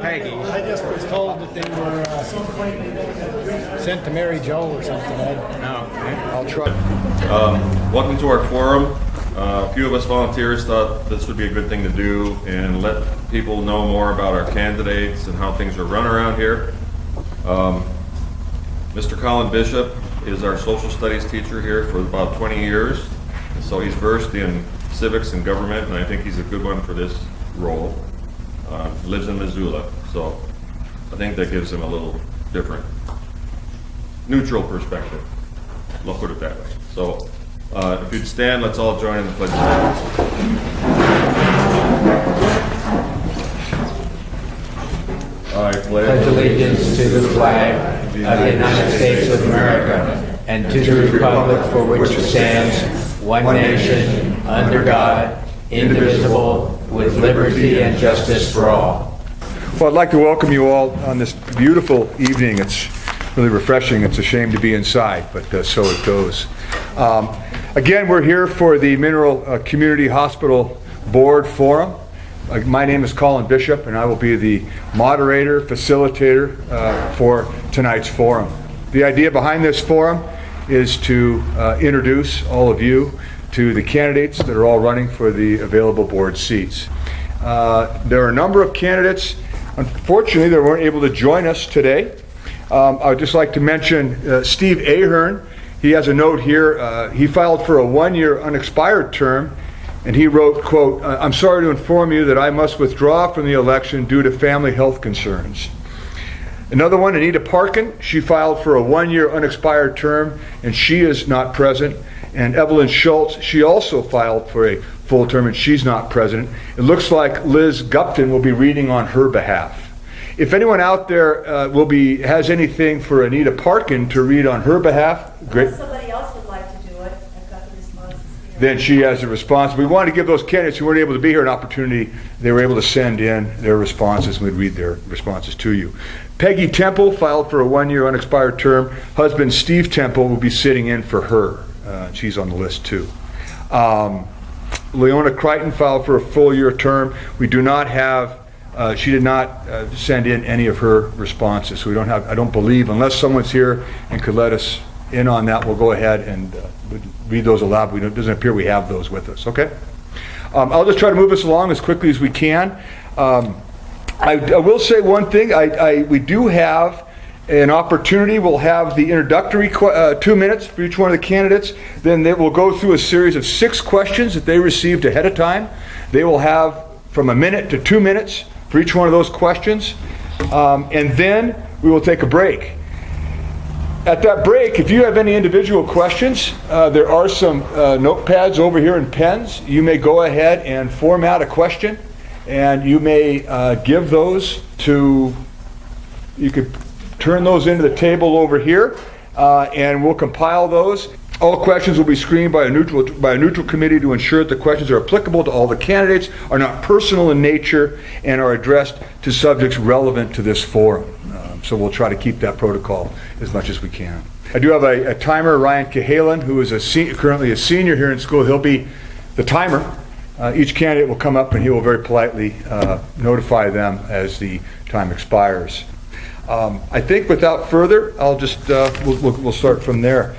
Peggy. I just was told that they were sent to Mary Jo or something. I'll try. Welcome to our forum. A few of us volunteers thought this would be a good thing to do and let people know more about our candidates and how things are run around here. Mr. Colin Bishop is our social studies teacher here for about 20 years. So he's versed in civics and government, and I think he's a good one for this role. Lives in Missoula, so I think that gives him a little different, neutral perspective. We'll put it that way. So if you'd stand, let's all join in the pledge of allegiance. I Pledge allegiance to the flag of the United States of America and to the republic for which it stands, one nation, under God, indivisible, with liberty and justice for all. Well, I'd like to welcome you all on this beautiful evening. It's really refreshing. It's a shame to be inside, but so it goes. Again, we're here for the Mineral Community Hospital Board Forum. My name is Colin Bishop, and I will be the moderator, facilitator for tonight's forum. The idea behind this forum is to introduce all of you to the candidates that are all running for the available board seats. There are a number of candidates, unfortunately, that weren't able to join us today. I would just like to mention Steve Ahern. He has a note here. He filed for a one-year unexpired term, and he wrote, quote, "I'm sorry to inform you that I must withdraw from the election due to family health concerns." Another one, Anita Parkin, she filed for a one-year unexpired term, and she is not present. And Evelyn Schultz, she also filed for a full term, and she's not present. It looks like Liz Gupton will be reading on her behalf. If anyone out there has anything for Anita Parkin to read on her behalf, great. If somebody else would like to do it, I've got the responses here. Then she has a response. We want to give those candidates who weren't able to be here an opportunity. They were able to send in their responses, and we'd read their responses to you. Peggy Temple filed for a one-year unexpired term. Husband Steve Temple will be sitting in for her. She's on the list too. Leona Crichton filed for a full-year term. We do not have, she did not send in any of her responses. So we don't have, I don't believe, unless someone's here and could let us in on that, we'll go ahead and read those aloud. It doesn't appear we have those with us, okay? I'll just try to move us along as quickly as we can. I will say one thing. We do have an opportunity. We'll have the introductory 2 minutes for each one of the candidates. Then they will go through a series of 6 questions that they received ahead of time. They will have from a minute to 2 minutes for each one of those questions. And then we will take a break. At that break, if you have any individual questions, there are some notepads over here and pens. You may go ahead and format a question, and you may give those to, you could turn those into the table over here, and we'll compile those. All questions will be screened by a neutral committee to ensure that the questions are applicable to all the candidates, are not personal in nature, and are addressed to subjects relevant to this forum. So we'll try to keep that protocol as much as we can. I do have a timer, Ryan Cahalan, who is currently a senior here in school. He'll be the timer. Each candidate will come up and he will very politely notify them as the time expires. I think without further, I'll just, we'll start from there.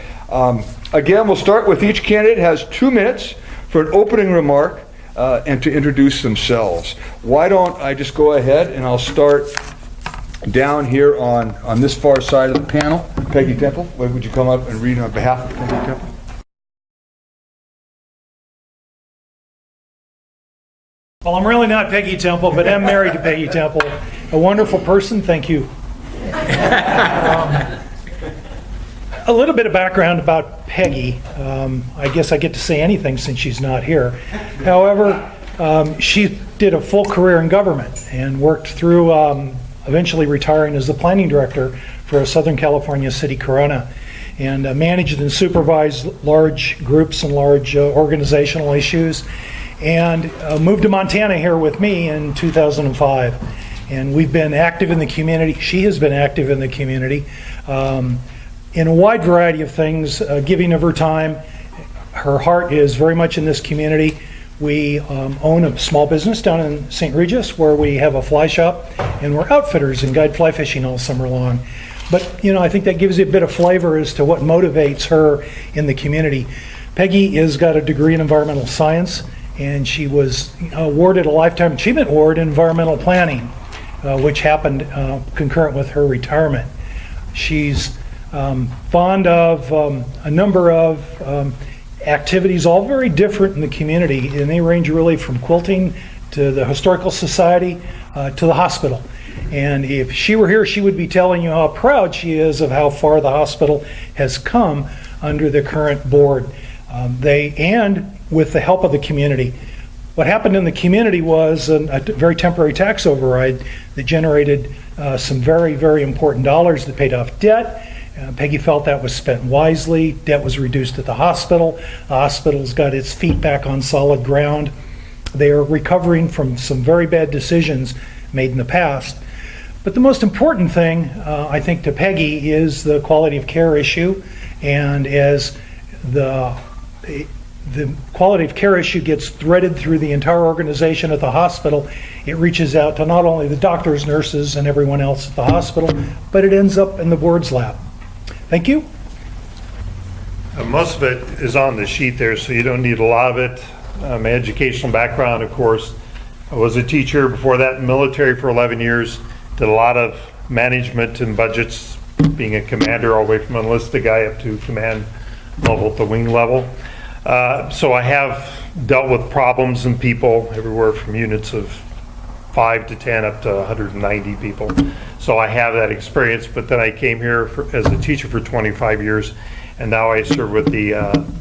Again, we'll start with each candidate has 2 minutes for an opening remark and to introduce themselves. Why don't I just go ahead and I'll start down here on this far side of the panel. Peggy Temple, would you come up and read on behalf of Peggy Temple? Well, I'm really not Peggy Temple, but I'm married to Peggy Temple. A wonderful person, thank you. A little bit of background about Peggy. I guess I get to say anything since she's not here. However, she did a full career in government and worked through eventually retiring as the planning director for a Southern California city, Corona, and managed and supervised large groups and large organizational issues, and moved to Montana here with me in 2005. And we've been active in the community. She has been active in the community in a wide variety of things, giving of her time. Her heart is very much in this community. We own a small business down in St. Regis where we have a fly shop, and we're outfitters and guide fly fishing all summer long. But, you know, I think that gives you a bit of flavor as to what motivates her in the community. Peggy has got a degree in environmental science, and she was awarded a Lifetime Achievement Award in environmental planning, which happened concurrent with her retirement. She's fond of a number of activities, all very different in the community, and they range really from quilting to the Historical Society to the hospital. And if she were here, she would be telling you how proud she is of how far the hospital has come under the current board. And with the help of the community. What happened in the community was a very temporary tax override that generated some very, very important dollars that paid off debt. Peggy felt that was spent wisely. Debt was reduced at the hospital. The hospital's got its feet back on solid ground. They are recovering from some very bad decisions made in the past. But the most important thing, I think, to Peggy is the quality of care issue. And as the quality of care issue gets threaded through the entire organization at the hospital, it reaches out to not only the doctors, nurses, and everyone else at the hospital, but it ends up in the board's lap. Thank you. Most of it is on the sheet there, so you don't need a lot of it. My educational background, of course, I was a teacher before that in the military for 11 years, did a lot of management and budgets, being a commander all the way from an enlisted guy up to command level at the wing level. So I have dealt with problems and people everywhere from units of 5 to 10 up to 190 people. So I have that experience, but then I came here as a teacher for 25 years, and now I serve with the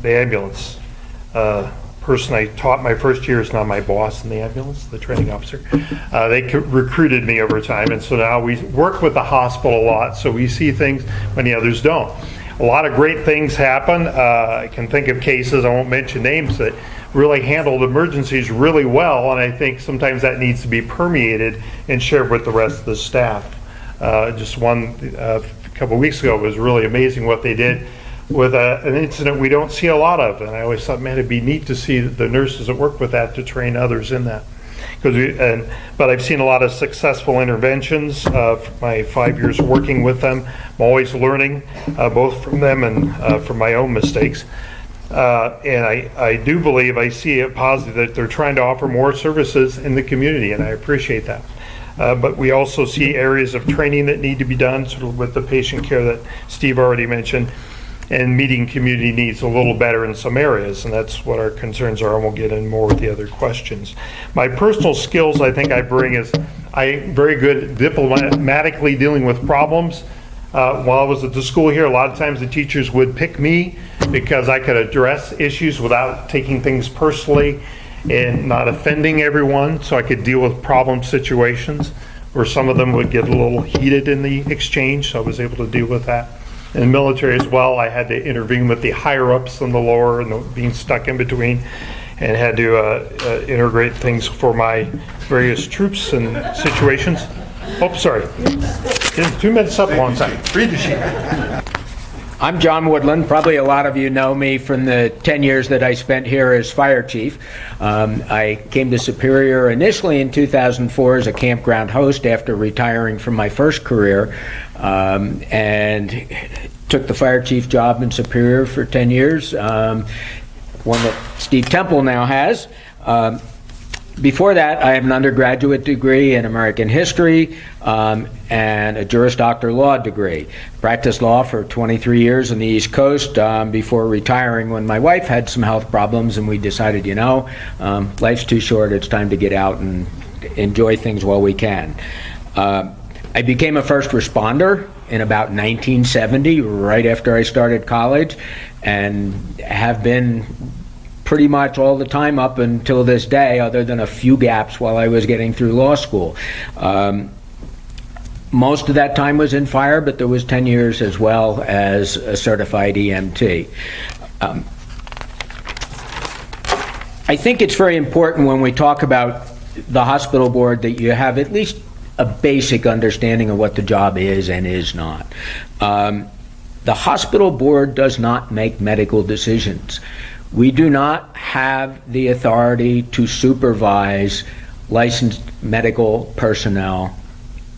ambulance. Person I taught my first year is now my boss in the ambulance, the training officer. They recruited me over time, and so now we work with the hospital a lot, so we see things many others don't. A lot of great things happen. I can think of cases, I won't mention names, that really handled emergencies really well, and I think sometimes that needs to be permeated and shared with the rest of the staff. Just one a couple weeks ago, it was really amazing what they did with an incident we don't see a lot of, and I always thought, man, it'd be neat to see the nurses that work with that to train others in that. But I've seen a lot of successful interventions for my 5 years working with them. I'm always learning both from them and from my own mistakes. And I do believe, I see it positive that they're trying to offer more services in the community, and I appreciate that. But we also see areas of training that need to be done, sort of with the patient care that Steve already mentioned, and meeting community needs a little better in some areas, and that's what our concerns are, and we'll get in more with the other questions. My personal skills I think I bring is I'm very good diplomatically dealing with problems. While I was at the school here, a lot of times the teachers would pick me because I could address issues without taking things personally and not offending everyone, so I could deal with problem situations where some of them would get a little heated in the exchange, so I was able to deal with that. In the military as well, I had to intervene with the higher-ups and the lower, and being stuck in between, and had to integrate things for my various troops and situations. Oh, sorry. 2 minutes up, long time. Read the sheet. I'm John Woodland. Probably a lot of you know me from the 10 years that I spent here as fire chief. I came to Superior initially in 2004 as a campground host after retiring from my first career, and took the fire chief job in Superior for 10 years, one that Steve Temple now has. Before that, I have an undergraduate degree in American history and a Juris Doctor law degree. Practiced law for 23 years on the East Coast before retiring when my wife had some health problems, and we decided, you know, life's too short, it's time to get out and enjoy things while we can. I became a first responder in about 1970, right after I started college, and have been pretty much all the time up until this day, other than a few gaps while I was getting through law school. Most of that time was in fire, but there was 10 years as well as a certified EMT. I think it's very important when we talk about the hospital board that you have at least a basic understanding of what the job is and is not. The hospital board does not make medical decisions. We do not have the authority to supervise licensed medical personnel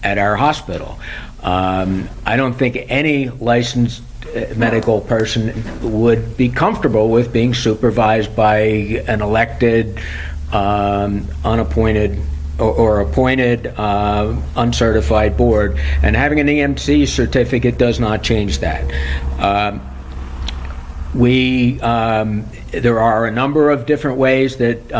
at our hospital. I don't think any licensed medical person would be comfortable with being supervised by an elected, unappointed, or appointed uncertified board, and having an EMC certificate does not change that. There are a number of different ways that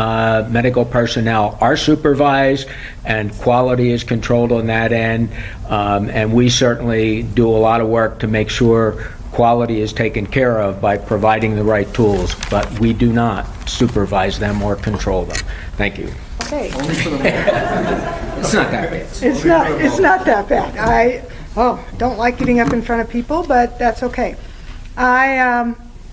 medical personnel are supervised, and quality is controlled on that end, and we certainly do a lot of work to make sure quality is taken care of by providing the right tools, but we do not supervise them or control them. Thank you. Okay. It's not that bad. It's not that bad. I don't like getting up in front of people, but that's okay.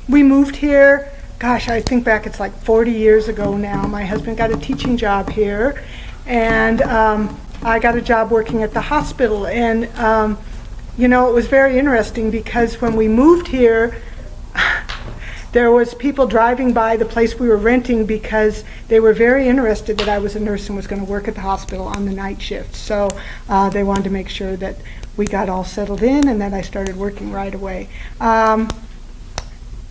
We moved here, gosh, I think back, it's like 40 years ago now. My husband got a teaching job here, and I got a job working at the hospital. And, you know, it was very interesting because when we moved here, there was people driving by the place we were renting because they were very interested that I was a nurse and was going to work at the hospital on the night shift. So they wanted to make sure that we got all settled in and that I started working right away.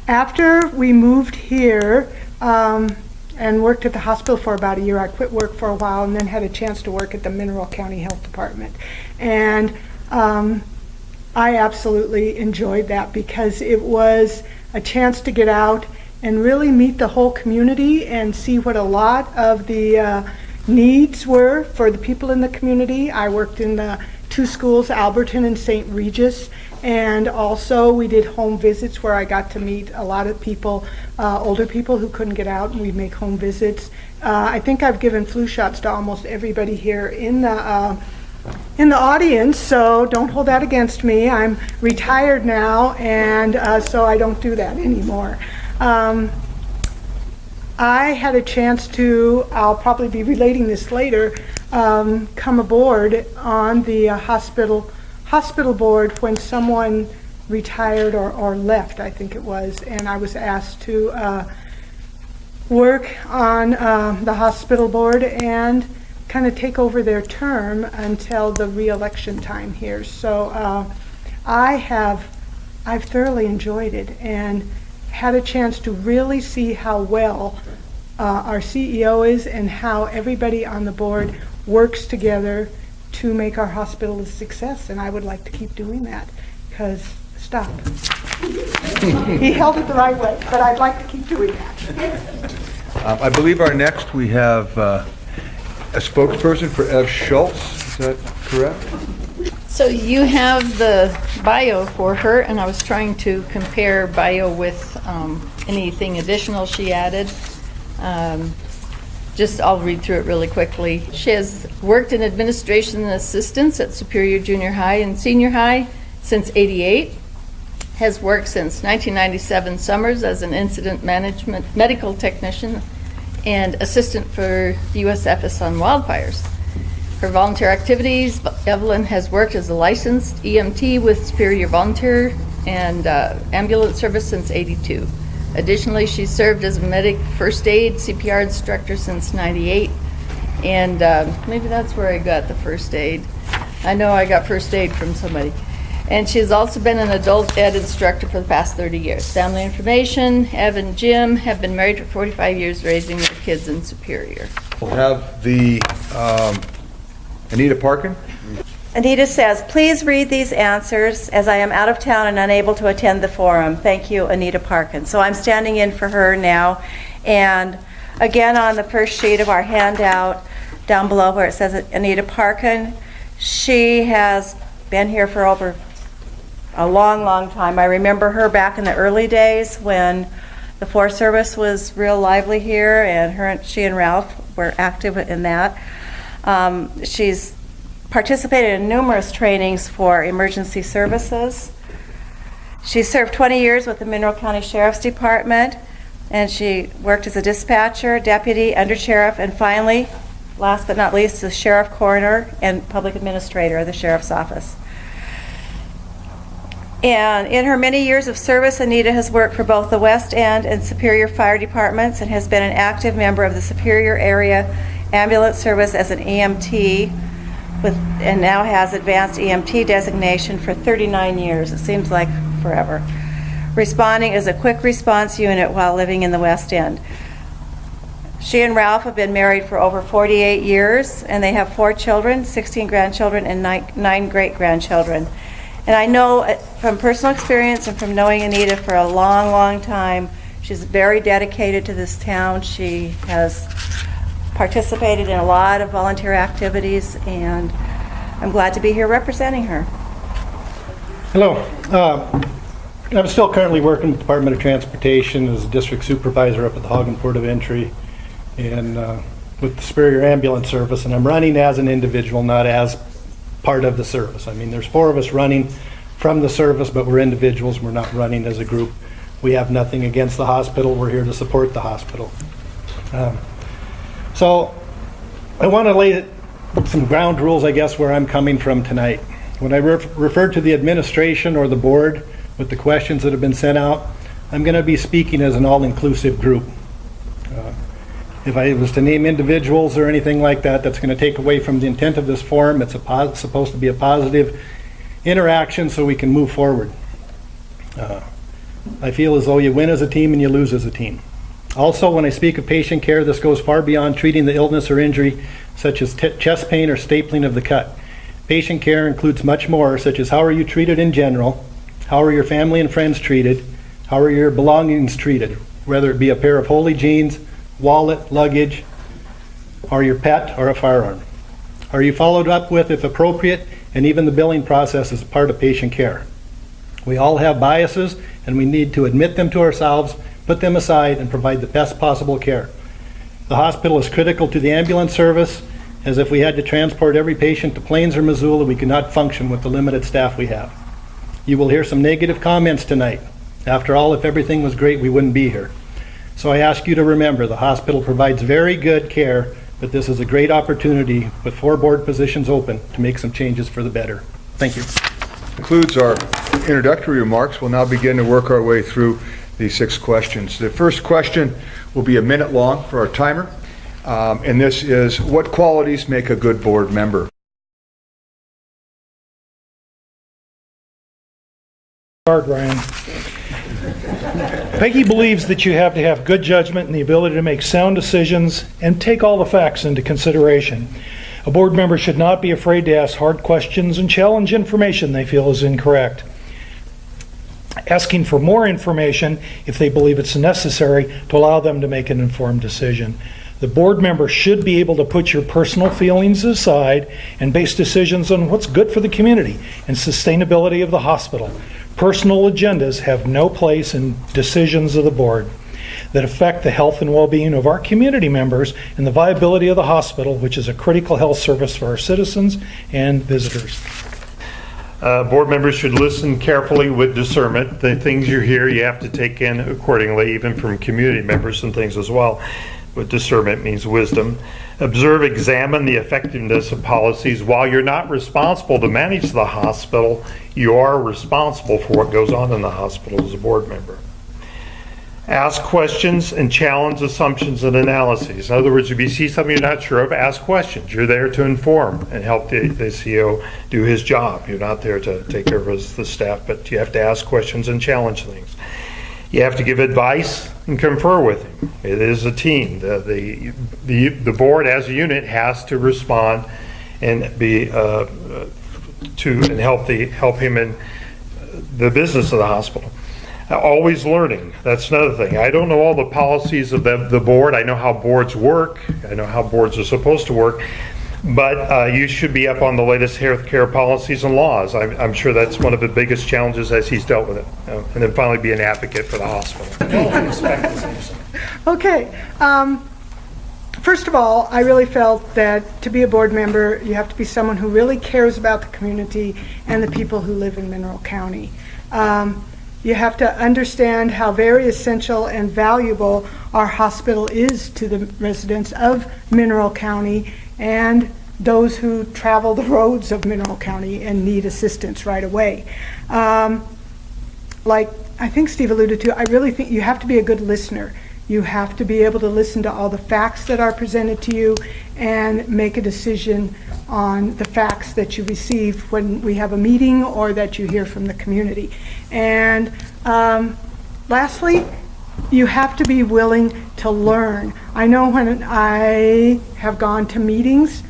After we moved here and worked at the hospital for about a year, I quit work for a while and then had a chance to work at the Mineral County Health Department. And I absolutely enjoyed that because it was a chance to get out and really meet the whole community and see what a lot of the needs were for the people in the community. I worked in the two schools, Alberton and St. Regis, and also we did home visits where I got to meet a lot of people, older people who couldn't get out, and we'd make home visits. I think I've given flu shots to almost everybody here in the audience, so don't hold that against me. I'm retired now, and so I don't do that anymore. I had a chance to, I'll probably be relating this later, come aboard on the hospital board when someone retired or left, I think it was, and I was asked to work on the hospital board and kind of take over their term until the re-election time here. So I've thoroughly enjoyed it and had a chance to really see how well our CEO is and how everybody on the board works together to make our hospital a success, and I would like to keep doing that because, stop. He held it the right way, but I'd like to keep doing that. I believe next we have a spokesperson for Ev Schultz. Is that correct? So you have the bio for her, and I was trying to compare bio with anything additional she added. I'll read through it really quickly. She has worked in administration and assistance at Superior Junior High and Senior High since '88. Has worked since 1997 summers as an incident management medical technician and assistant for the USFS on wildfires. Her volunteer activities, Evelyn has worked as a licensed EMT with Superior Volunteer and ambulance service since '82. Additionally, she served as a medic first aid CPR instructor since '98, and maybe that's where I got the first aid. I know I got first aid from somebody. And she has also been an adult ed instructor for the past 30 years. Family information, Ev and Jim have been married for 45 years, raising their kids in Superior. We'll have the Anita Parkin. Anita says, please read these answers as I am out of town and unable to attend the forum. Thank you, Anita Parkin. So I'm standing in for her now. And again, on the first sheet of our handout, down below where it says Anita Parkin, she has been here for over a long, long time. I remember her back in the early days when the Forest Service was real lively here, and she and Ralph were active in that. She's participated in numerous trainings for emergency services. She served 20 years with the Mineral County Sheriff's Department, and she worked as a dispatcher, deputy, undersheriff, and finally, last but not least, the sheriff coroner and public administrator of the sheriff's office. And in her many years of service, Anita has worked for both the West End and Superior Fire Departments and has been an active member of the Superior Area Ambulance Service as an EMT and now has advanced EMT designation for 39 years. It seems like forever. Responding as a quick response unit while living in the West End. She and Ralph have been married for over 48 years, and they have 4 children, 16 grandchildren, and 9 great-grandchildren. And I know from personal experience and from knowing Anita for a long, long time, she's very dedicated to this town. She has participated in a lot of volunteer activities, and I'm glad to be here representing her. Hello. I'm still currently working with the Department of Transportation as a district supervisor up at the Hagen Port of Entry and with the Superior Ambulance Service, and I'm running as an individual, not as part of the service. I mean, there's 4 of us running from the service, but we're individuals. We're not running as a group. We have nothing against the hospital. We're here to support the hospital. So I want to lay some ground rules, I guess, where I'm coming from tonight. When I refer to the administration or the board with the questions that have been sent out, I'm going to be speaking as an all-inclusive group. If I was to name individuals or anything like that, that's going to take away from the intent of this forum. It's supposed to be a positive interaction so we can move forward. I feel as though you win as a team and you lose as a team. Also, when I speak of patient care, this goes far beyond treating the illness or injury, such as chest pain or stapling of the cut. Patient care includes much more, such as how are you treated in general, how are your family and friends treated, how are your belongings treated, whether it be a pair of holy jeans, wallet, luggage, or your pet or a firearm. Are you followed up with if appropriate, and even the billing process is a part of patient care. We all have biases, and we need to admit them to ourselves, put them aside, and provide the best possible care. The hospital is critical to the ambulance service, as if we had to transport every patient to Plains or Missoula, we could not function with the limited staff we have. You will hear some negative comments tonight. After all, if everything was great, we wouldn't be here. So I ask you to remember, the hospital provides very good care, but this is a great opportunity with 4 board positions open to make some changes for the better. Thank you. Concludes our introductory remarks. We'll now begin to work our way through these 6 questions. The first question will be a minute long for our timer, and this is, what qualities make a good board member? Hard, Ryan. Peggy believes that you have to have good judgment and the ability to make sound decisions and take all the facts into consideration. A board member should not be afraid to ask hard questions and challenge information they feel is incorrect. Asking for more information if they believe it's necessary to allow them to make an informed decision. The board member should be able to put your personal feelings aside and base decisions on what's good for the community and sustainability of the hospital. Personal agendas have no place in decisions of the board that affect the health and well-being of our community members and the viability of the hospital, which is a critical health service for our citizens and visitors. Board members should listen carefully with discernment. The things you hear, you have to take in accordingly, even from community members and things as well. With discernment means wisdom. Observe, examine the effectiveness of policies. While you're not responsible to manage the hospital, you are responsible for what goes on in the hospital as a board member. Ask questions and challenge assumptions and analyses. In other words, if you see something you're not sure of, ask questions. You're there to inform and help the CEO do his job. You're not there to take care of the staff, but you have to ask questions and challenge things. You have to give advice and confer with him. It is a team. The board as a unit has to respond and be and help him in the business of the hospital. Always learning. That's another thing. I don't know all the policies of the board. I know how boards work. I know how boards are supposed to work. But you should be up on the latest healthcare policies and laws. I'm sure that's one of the biggest challenges as he's dealt with it. And then finally be an advocate for the hospital. Okay. First of all, I really felt that to be a board member, you have to be someone who really cares about the community and the people who live in Mineral County. You have to understand how very essential and valuable our hospital is to the residents of Mineral County and those who travel the roads of Mineral County and need assistance right away. like I think Steve alluded to, I really think you have to be a good listener. You have to be able to listen to all the facts that are presented to you and make a decision on the facts that you receive when we have a meeting or that you hear from the community. And lastly, you have to be willing to learn. I know when I have gone to meetings,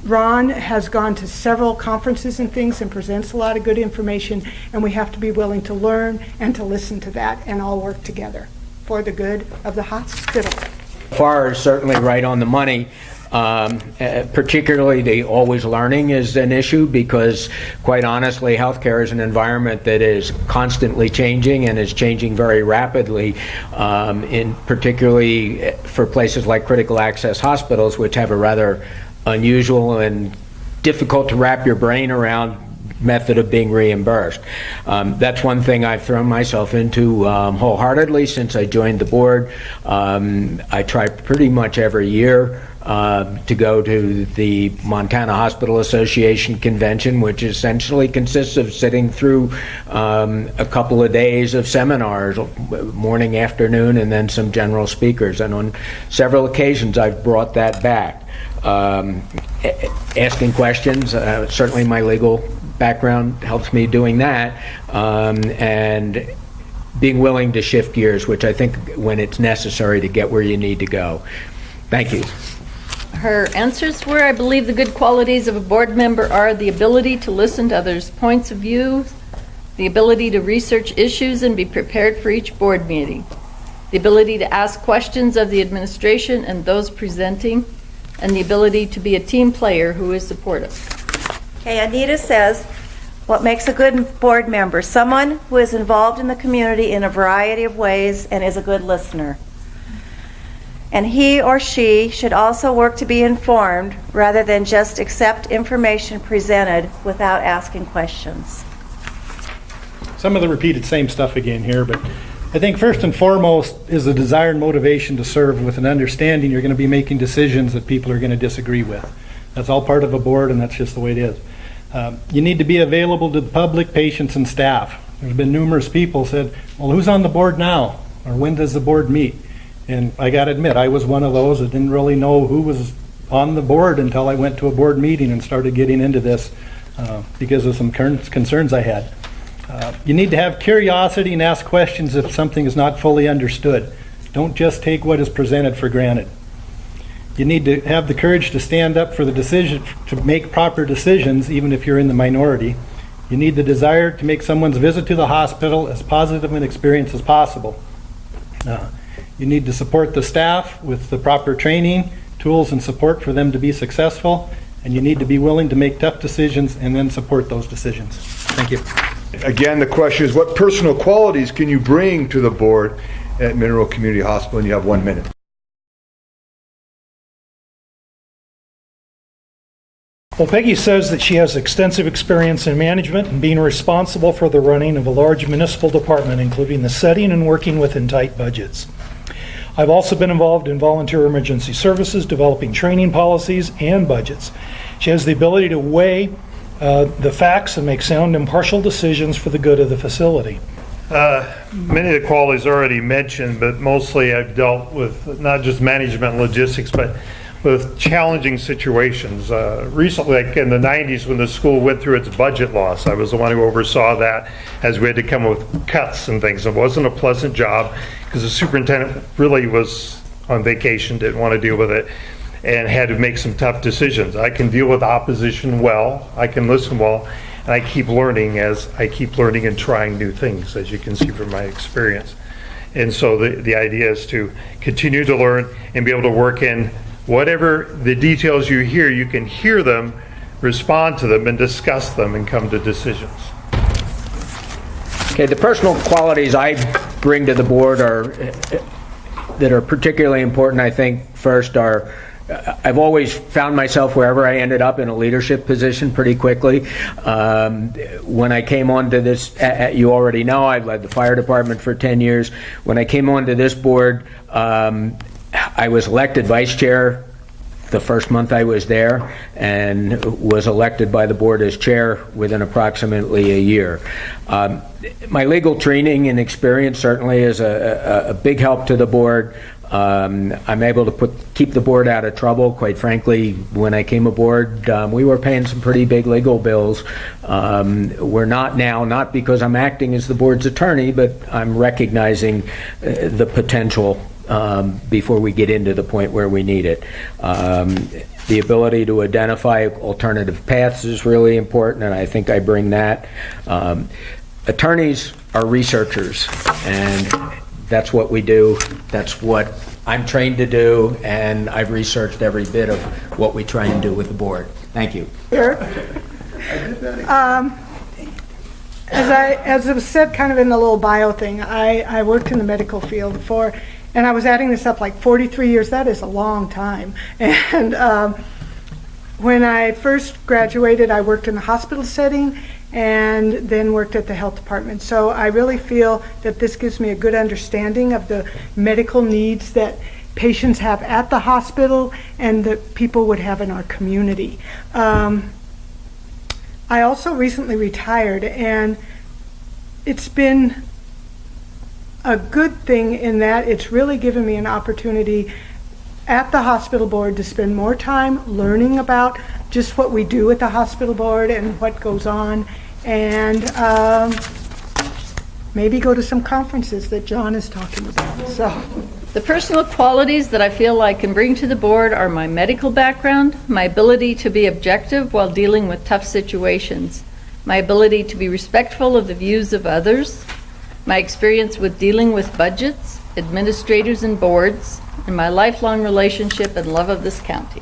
Ron has gone to several conferences and things and presents a lot of good information, and we have to be willing to learn and to listen to that and all work together for the good of the hospital. FAR is certainly right on the money. Particularly the always learning is an issue because, quite honestly, healthcare is an environment that is constantly changing and is changing very rapidly, in particularly for places like critical access hospitals, which have a rather unusual and difficult to wrap your brain around method of being reimbursed. That's one thing I've thrown myself into wholeheartedly since I joined the board. I try pretty much every year to go to the Montana Hospital Association convention, which essentially consists of sitting through a couple of days of seminars, morning, afternoon, and then some general speakers. And on several occasions, I've brought that back. Asking questions, certainly my legal background helps me doing that, and being willing to shift gears, which I think when it's necessary to get where you need to go. Thank you. Her answers were, I believe the good qualities of a board member are the ability to listen to others' points of view, the ability to research issues and be prepared for each board meeting, the ability to ask questions of the administration and those presenting, and the ability to be a team player who is supportive. Okay, Anita says, what makes a good board member? Someone who is involved in the community in a variety of ways and is a good listener. And he or she should also work to be informed rather than just accept information presented without asking questions. Some of the repeated same stuff again here, but I think first and foremost is the desire and motivation to serve with an understanding you're going to be making decisions that people are going to disagree with. That's all part of a board, and that's just the way it is. You need to be available to the public, patients, and staff. There's been numerous people said, well, who's on the board now? Or when does the board meet? And I got to admit, I was one of those that didn't really know who was on the board until I went to a board meeting and started getting into this because of some concerns I had. You need to have curiosity and ask questions if something is not fully understood. Don't just take what is presented for granted. You need to have the courage to stand up for the decision, to make proper decisions, even if you're in the minority. You need the desire to make someone's visit to the hospital as positive an experience as possible. You need to support the staff with the proper training, tools, and support for them to be successful. And you need to be willing to make tough decisions and then support those decisions. Thank you. Again, the question is, what personal qualities can you bring to the board at Mineral Community Hospital? And you have 1 minute. Well, Peggy says that she has extensive experience in management and being responsible for the running of a large municipal department, including the setting and working within tight budgets. I've also been involved in volunteer emergency services, developing training policies and budgets. She has the ability to weigh the facts and make sound, impartial decisions for the good of the facility. Many of the qualities already mentioned, but mostly I've dealt with not just management and logistics, but with challenging situations. Recently, like in the 90s, when the school went through its budget loss, I was the one who oversaw that as we had to come up with cuts and things. It wasn't a pleasant job because the superintendent really was on vacation, didn't want to deal with it, and had to make some tough decisions. I can deal with opposition well, I can listen well, and I keep learning as I keep learning and trying new things, as you can see from my experience. And so the idea is to continue to learn and be able to work in whatever the details you hear, you can hear them, respond to them, and discuss them and come to decisions. Okay, the personal qualities I bring to the board that are particularly important, I think, first are I've always found myself wherever I ended up in a leadership position pretty quickly. When I came onto this, you already know, I've led the fire department for 10 years. When I came onto this board, I was elected vice chair the first month I was there and was elected by the board as chair within approximately a year. My legal training and experience certainly is a big help to the board. I'm able to keep the board out of trouble. Quite frankly, when I came aboard, we were paying some pretty big legal bills. We're not now, not because I'm acting as the board's attorney, but I'm recognizing the potential before we get into the point where we need it. The ability to identify alternative paths is really important, and I think I bring that. Attorneys are researchers, and that's what we do. That's what I'm trained to do, and I've researched every bit of what we try and do with the board. Thank you. As it was said kind of in the little bio thing, I worked in the medical field before, and I was adding this up like 43 years. That is a long time. And when I first graduated, I worked in the hospital setting and then worked at the health department. So I really feel that this gives me a good understanding of the medical needs that patients have at the hospital and that people would have in our community. I also recently retired, and it's been a good thing in that it's really given me an opportunity at the hospital board to spend more time learning about just what we do at the hospital board and what goes on, and maybe go to some conferences that John is talking about. So, The personal qualities that I feel I can bring to the board are my medical background, my ability to be objective while dealing with tough situations, my ability to be respectful of the views of others, my experience with dealing with budgets, administrators and boards, and my lifelong relationship and love of this county.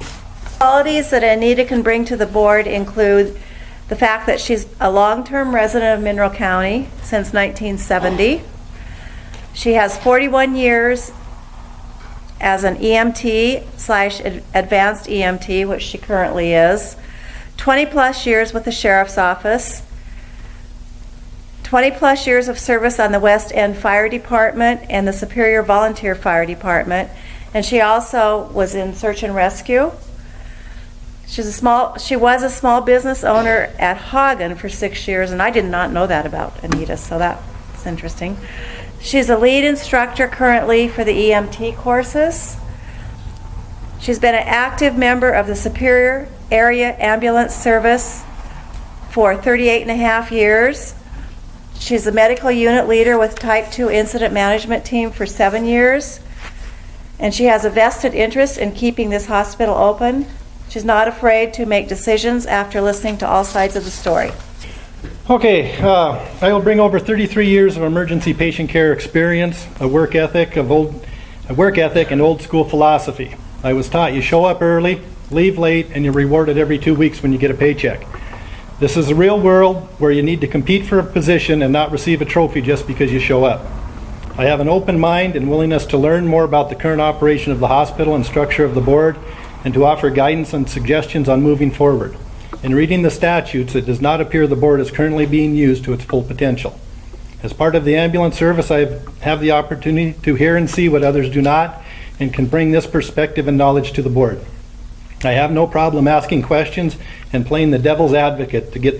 Qualities that Anita can bring to the board include the fact that she's a long-term resident of Mineral County since 1970. She has 41 years as an EMT/advanced EMT, which she currently is, 20-plus years with the Sheriff's Office, 20-plus years of service on the West End Fire Department and the Superior Volunteer Fire Department, and she also was in search and rescue. She was a small business owner at Hagen for 6 years, and I did not know that about Anita, so that's interesting. She's a lead instructor currently for the EMT courses. She's been an active member of the Superior Area Ambulance Service for 38 and a half years. She's a medical unit leader with Type 2 Incident Management Team for 7 years. And she has a vested interest in keeping this hospital open. She's not afraid to make decisions after listening to all sides of the story. Okay, I will bring over 33 years of emergency patient care experience, a work ethic and old school philosophy. I was taught you show up early, leave late, and you're rewarded every 2 weeks when you get a paycheck. This is a real world where you need to compete for a position and not receive a trophy just because you show up. I have an open mind and willingness to learn more about the current operation of the hospital and structure of the board, and to offer guidance and suggestions on moving forward. In reading the statutes, it does not appear the board is currently being used to its full potential. As part of the ambulance service, I have the opportunity to hear and see what others do not, and can bring this perspective and knowledge to the board. I have no problem asking questions and playing the devil's advocate to get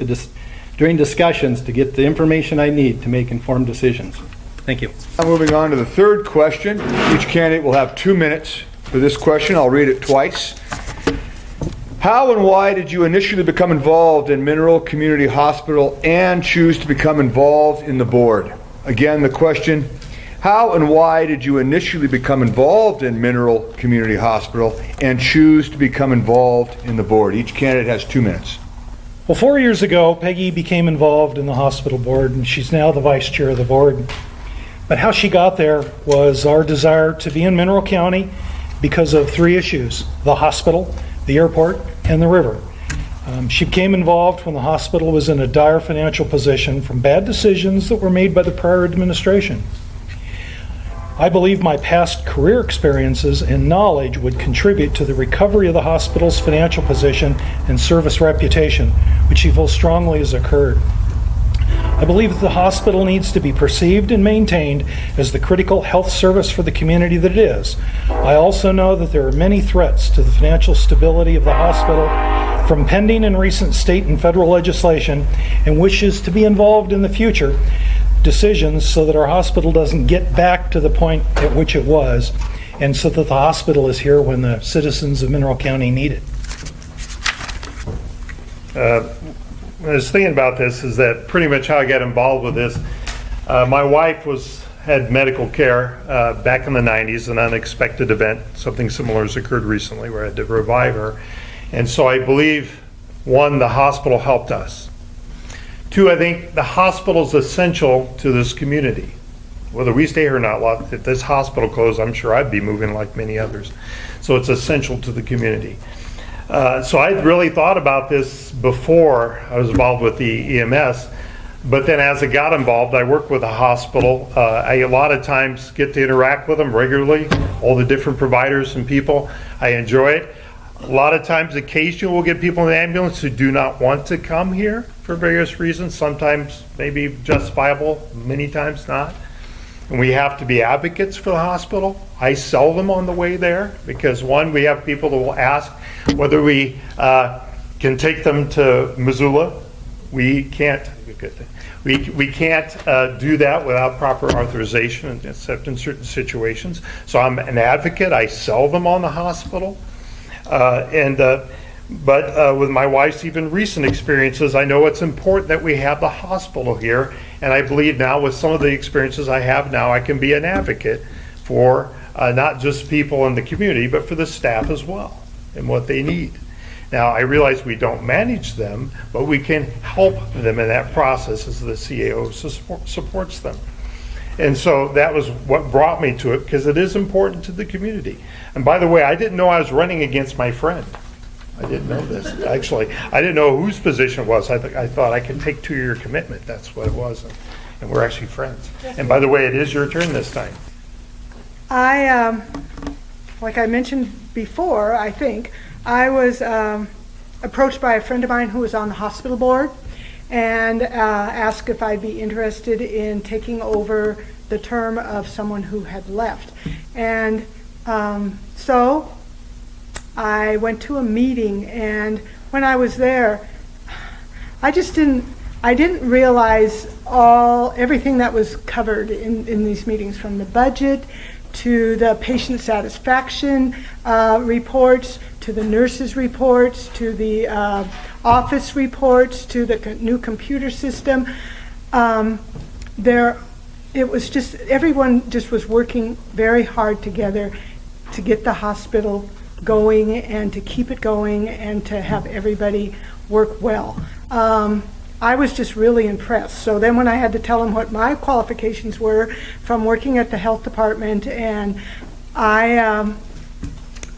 during discussions to get the information I need to make informed decisions. Thank you. Now moving on to the third question. Each candidate will have 2 minutes for this question. I'll read it twice. How and why did you initially become involved in Mineral Community Hospital and choose to become involved in the board? Again, the question, how and why did you initially become involved in Mineral Community Hospital and choose to become involved in the board? Each candidate has 2 minutes. Well, 4 years ago, Peggy became involved in the hospital board, and she's now the vice chair of the board. But how she got there was our desire to be in Mineral County because of 3 issues: the hospital, the airport, and the river. She became involved when the hospital was in a dire financial position from bad decisions that were made by the prior administration. I believe my past career experiences and knowledge would contribute to the recovery of the hospital's financial position and service reputation, which she feels strongly has occurred. I believe that the hospital needs to be perceived and maintained as the critical health service for the community that it is. I also know that there are many threats to the financial stability of the hospital from pending and recent state and federal legislation, and wishes to be involved in the future decisions so that our hospital doesn't get back to the point at which it was, and so that the hospital is here when the citizens of Mineral County need it. When I was thinking about this, is that pretty much how I got involved with this. My wife had medical care back in the 90s, an unexpected event. Something similar has occurred recently where I had to revive her. And so I believe, one, the hospital helped us. Two, I think the hospital is essential to this community. Whether we stay here or not, if this hospital closed, I'm sure I'd be moving like many others. So it's essential to the community. So I'd really thought about this before I was involved with the EMS, but then as I got involved, I work with a hospital. I a lot of times get to interact with them regularly, all the different providers and people. I enjoy it. A lot of times, occasionally we'll get people in the ambulance who do not want to come here for various reasons, sometimes maybe justifiable, many times not. And we have to be advocates for the hospital. I sell them on the way there because, one, we have people that will ask whether we can take them to Missoula. We can't do that without proper authorization, except in certain situations. So I'm an advocate. I sell them on the hospital. But with my wife's even recent experiences, I know it's important that we have the hospital here. And I believe now with some of the experiences I have now, I can be an advocate for not just people in the community, but for the staff as well and what they need. Now, I realize we don't manage them, but we can help them in that process as the CAO supports them. And so that was what brought me to it, because it is important to the community. And by the way, I didn't know I was running against my friend. I didn't know this. Actually, I didn't know whose position it was. I thought I could take 2-year commitment. That's what it was. And we're actually friends. And by the way, it is your turn this time. Like I mentioned before, I think, I was approached by a friend of mine who was on the hospital board and asked if I'd be interested in taking over the term of someone who had left. And so I went to a meeting, and when I was there, I didn't realize everything that was covered in these meetings, from the budget to the patient satisfaction reports, to the nurses' reports, to the office reports, to the new computer system. It was just, everyone just was working very hard together to get the hospital going and to keep it going and to have everybody work well. I was just really impressed. So then when I had to tell them what my qualifications were from working at the health department, and I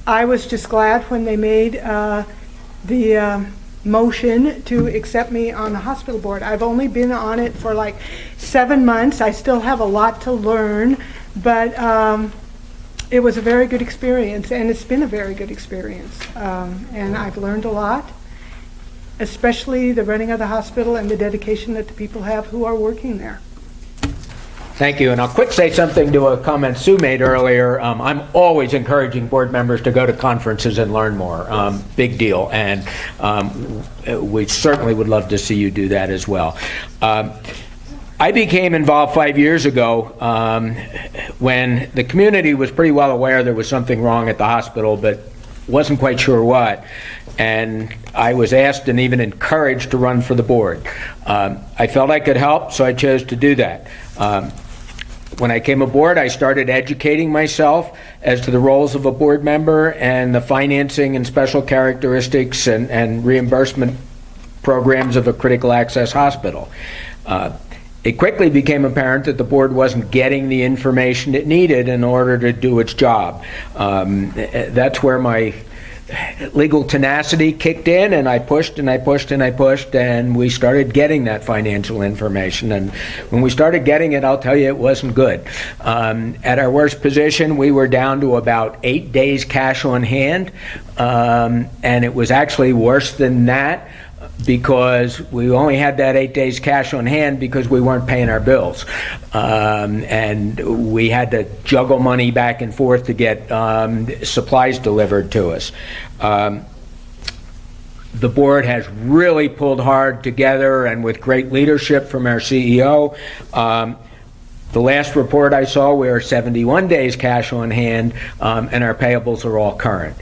was just glad when they made the motion to accept me on the hospital board. I've only been on it for like 7 months. I still have a lot to learn, but it was a very good experience, and it's been a very good experience. And I've learned a lot, especially the running of the hospital and the dedication that the people have who are working there. Thank you. And I'll quick say something to a comment Sue made earlier. I'm always encouraging board members to go to conferences and learn more. Big deal. And we certainly would love to see you do that as well. I became involved 5 years ago when the community was pretty well aware there was something wrong at the hospital, but wasn't quite sure what. And I was asked and even encouraged to run for the board. I felt I could help, so I chose to do that. When I came aboard, I started educating myself as to the roles of a board member and the financing and special characteristics and reimbursement programs of a critical access hospital. It quickly became apparent that the board wasn't getting the information it needed in order to do its job. That's where my legal tenacity kicked in, and I pushed and I pushed and I pushed, and we started getting that financial information. And when we started getting it, I'll tell you, it wasn't good. At our worst position, we were down to about 8 days cash on hand, and it was actually worse than that because we only had that 8 days cash on hand because we weren't paying our bills. And we had to juggle money back and forth to get supplies delivered to us. The board has really pulled hard together, and with great leadership from our CEO. The last report I saw, we are 71 days cash on hand, and our payables are all current.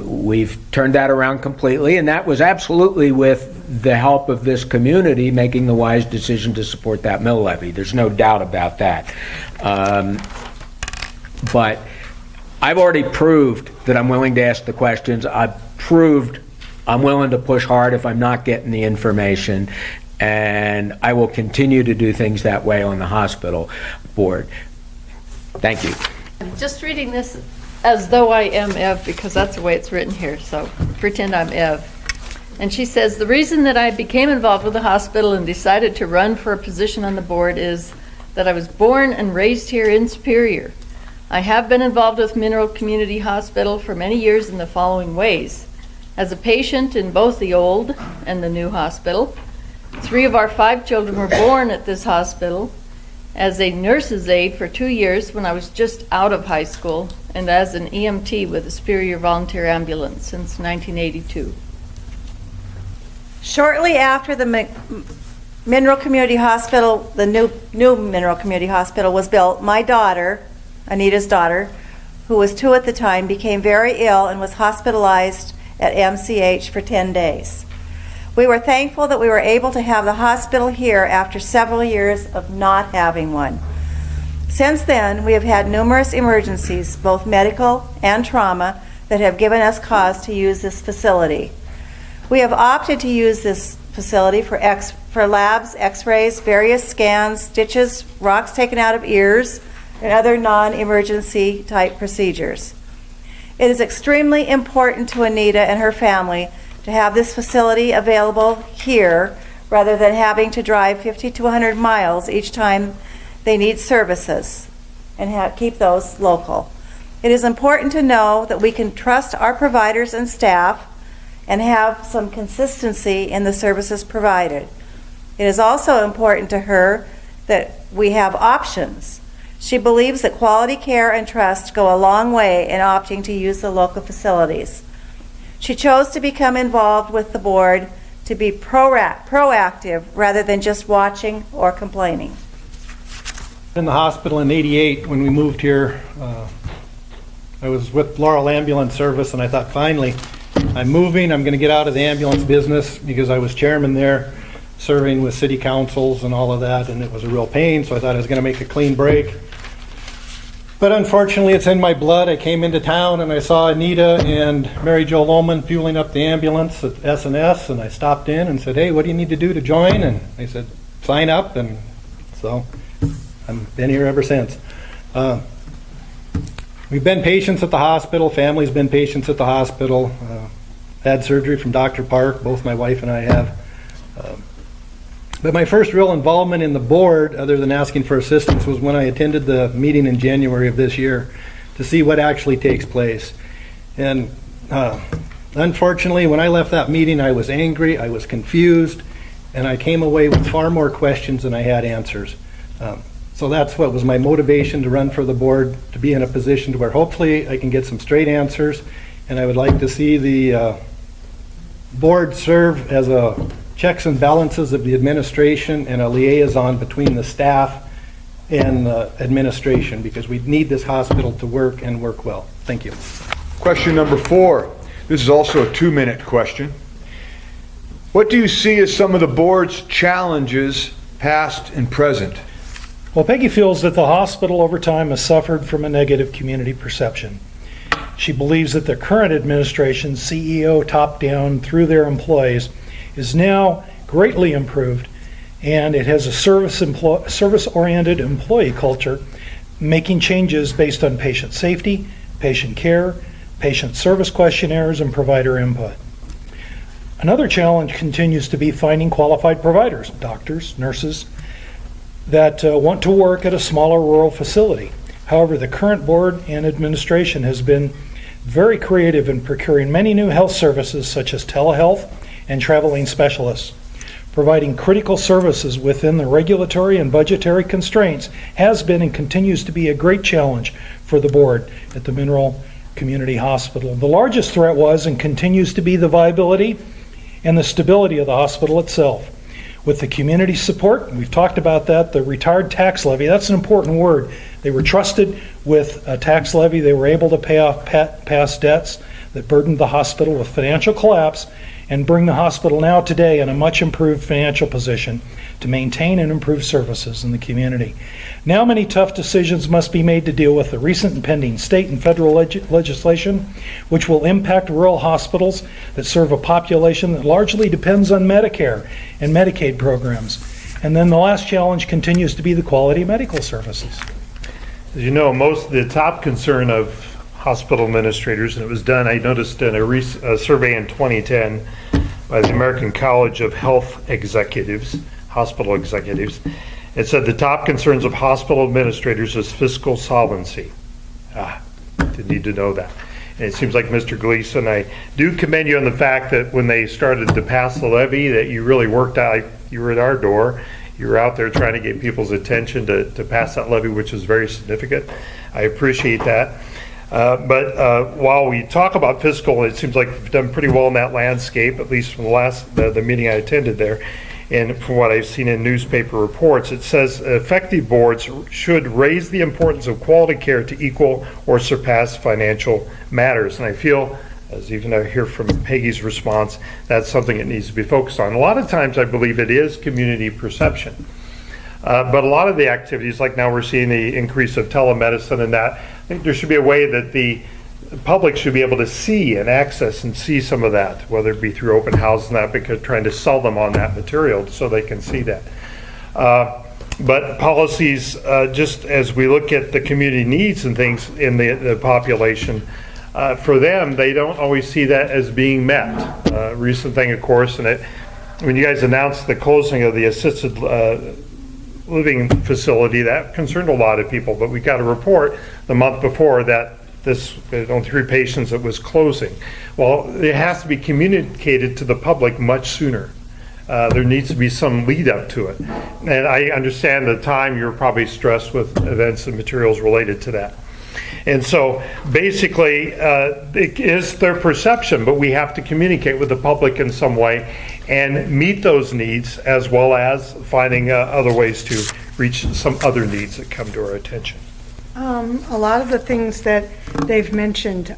We've turned that around completely, and that was absolutely with the help of this community making the wise decision to support that mill levy. There's no doubt about that. But I've already proved that I'm willing to ask the questions. I've proved I'm willing to push hard if I'm not getting the information, and I will continue to do things that way on the hospital board. Thank you. I'm just reading this as though I am Ev, because that's the way it's written here, so pretend I'm Ev. And she says, the reason that I became involved with the hospital and decided to run for a position on the board is that I was born and raised here in Superior. I have been involved with Mineral Community Hospital for many years in the following ways. As a patient in both the old and the new hospital, 3 of our 5 children were born at this hospital, as a nurse's aide for 2 years when I was just out of high school, and as an EMT with the Superior Volunteer Ambulance since 1982. Shortly after the Mineral Community Hospital, the new Mineral Community Hospital was built, my daughter, Anita's daughter, who was 2 at the time, became very ill and was hospitalized at MCH for 10 days. We were thankful that we were able to have the hospital here after several years of not having one. Since then, we have had numerous emergencies, both medical and trauma, that have given us cause to use this facility. We have opted to use this facility for labs, x-rays, various scans, stitches, rocks taken out of ears, and other non-emergency type procedures. It is extremely important to Anita and her family to have this facility available here rather than having to drive 50 to 100 miles each time they need services and keep those local. It is important to know that we can trust our providers and staff and have some consistency in the services provided. It is also important to her that we have options. She believes that quality care and trust go a long way in opting to use the local facilities. She chose to become involved with the board to be proactive rather than just watching or complaining. In the hospital in '88, when we moved here, I was with Laurel Ambulance Service, and I thought, finally, I'm moving, I'm going to get out of the ambulance business, because I was chairman there, serving with city councils and all of that, and it was a real pain, so I thought I was going to make a clean break. But unfortunately, it's in my blood. I came into town and I saw Anita and Mary Jo Lohman fueling up the ambulance at S&S, and I stopped in and said, hey, what do you need to do to join? And they said, sign up, and so I've been here ever since. We've been patients at the hospital. Family's been patients at the hospital. Had surgery from Dr. Park, both my wife and I have. But my first real involvement in the board, other than asking for assistance, was when I attended the meeting in January of this year to see what actually takes place. And unfortunately, when I left that meeting, I was angry, I was confused, and I came away with far more questions than I had answers. So that's what was my motivation to run for the board, to be in a position to where hopefully I can get some straight answers, and I would like to see the board serve as a checks and balances of the administration and a liaison between the staff and the administration, because we need this hospital to work and work well. Thank you. Question number 4. This is also a 2-minute question. What do you see as some of the board's challenges, past and present? Well, Peggy feels that the hospital over time has suffered from a negative community perception. She believes that the current administration, CEO top down through their employees, is now greatly improved, and it has a service-oriented employee culture, making changes based on patient safety, patient care, patient service questionnaires, and provider input. Another challenge continues to be finding qualified providers, doctors, nurses, that want to work at a smaller rural facility. However, the current board and administration has been very creative in procuring many new health services such as telehealth and traveling specialists. Providing critical services within the regulatory and budgetary constraints has been and continues to be a great challenge for the board at the Mineral Community Hospital. The largest threat was and continues to be the viability and the stability of the hospital itself. With the community support, we've talked about that, the retired tax levy, that's an important word. They were trusted with a tax levy. They were able to pay off past debts that burdened the hospital with financial collapse and bring the hospital now today in a much improved financial position to maintain and improve services in the community. Now many tough decisions must be made to deal with the recent and pending state and federal legislation, which will impact rural hospitals that serve a population that largely depends on Medicare and Medicaid programs. And then the last challenge continues to be the quality of medical services. As you know, most of the top concern of hospital administrators, and it was done, I noticed in a survey in 2010 by the American College of Health Executives, hospital executives, it said the top concerns of hospital administrators is fiscal solvency. Didn't need to know that. And it seems like Mr. Gleason, I do commend you on the fact that when they started to pass the levy, that you really worked out, you were at our door, you were out there trying to get people's attention to pass that levy, which is very significant. I appreciate that. But while we talk about fiscal, it seems like we've done pretty well in that landscape, at least from the meeting I attended there. And from what I've seen in newspaper reports, it says effective boards should raise the importance of quality care to equal or surpass financial matters. And I feel, as even I hear from Peggy's response, that's something that needs to be focused on. A lot of times I believe it is community perception. But a lot of the activities, like now we're seeing the increase of telemedicine and that, I think there should be a way that the public should be able to see and access and see some of that, whether it be through open houses and that, because trying to sell them on that material so they can see that. But policies, just as we look at the community needs and things in the population, for them, they don't always see that as being met. Recent thing, of course, and when you guys announced the closing of the assisted living facility, that concerned a lot of people, but we got a report the month before that on 3 patients that was closing. Well, it has to be communicated to the public much sooner. There needs to be some lead up to it. And I understand the time you're probably stressed with events and materials related to that. And so basically, it is their perception, but we have to communicate with the public in some way and meet those needs, as well as finding other ways to reach some other needs that come to our attention. A lot of the things that they've mentioned,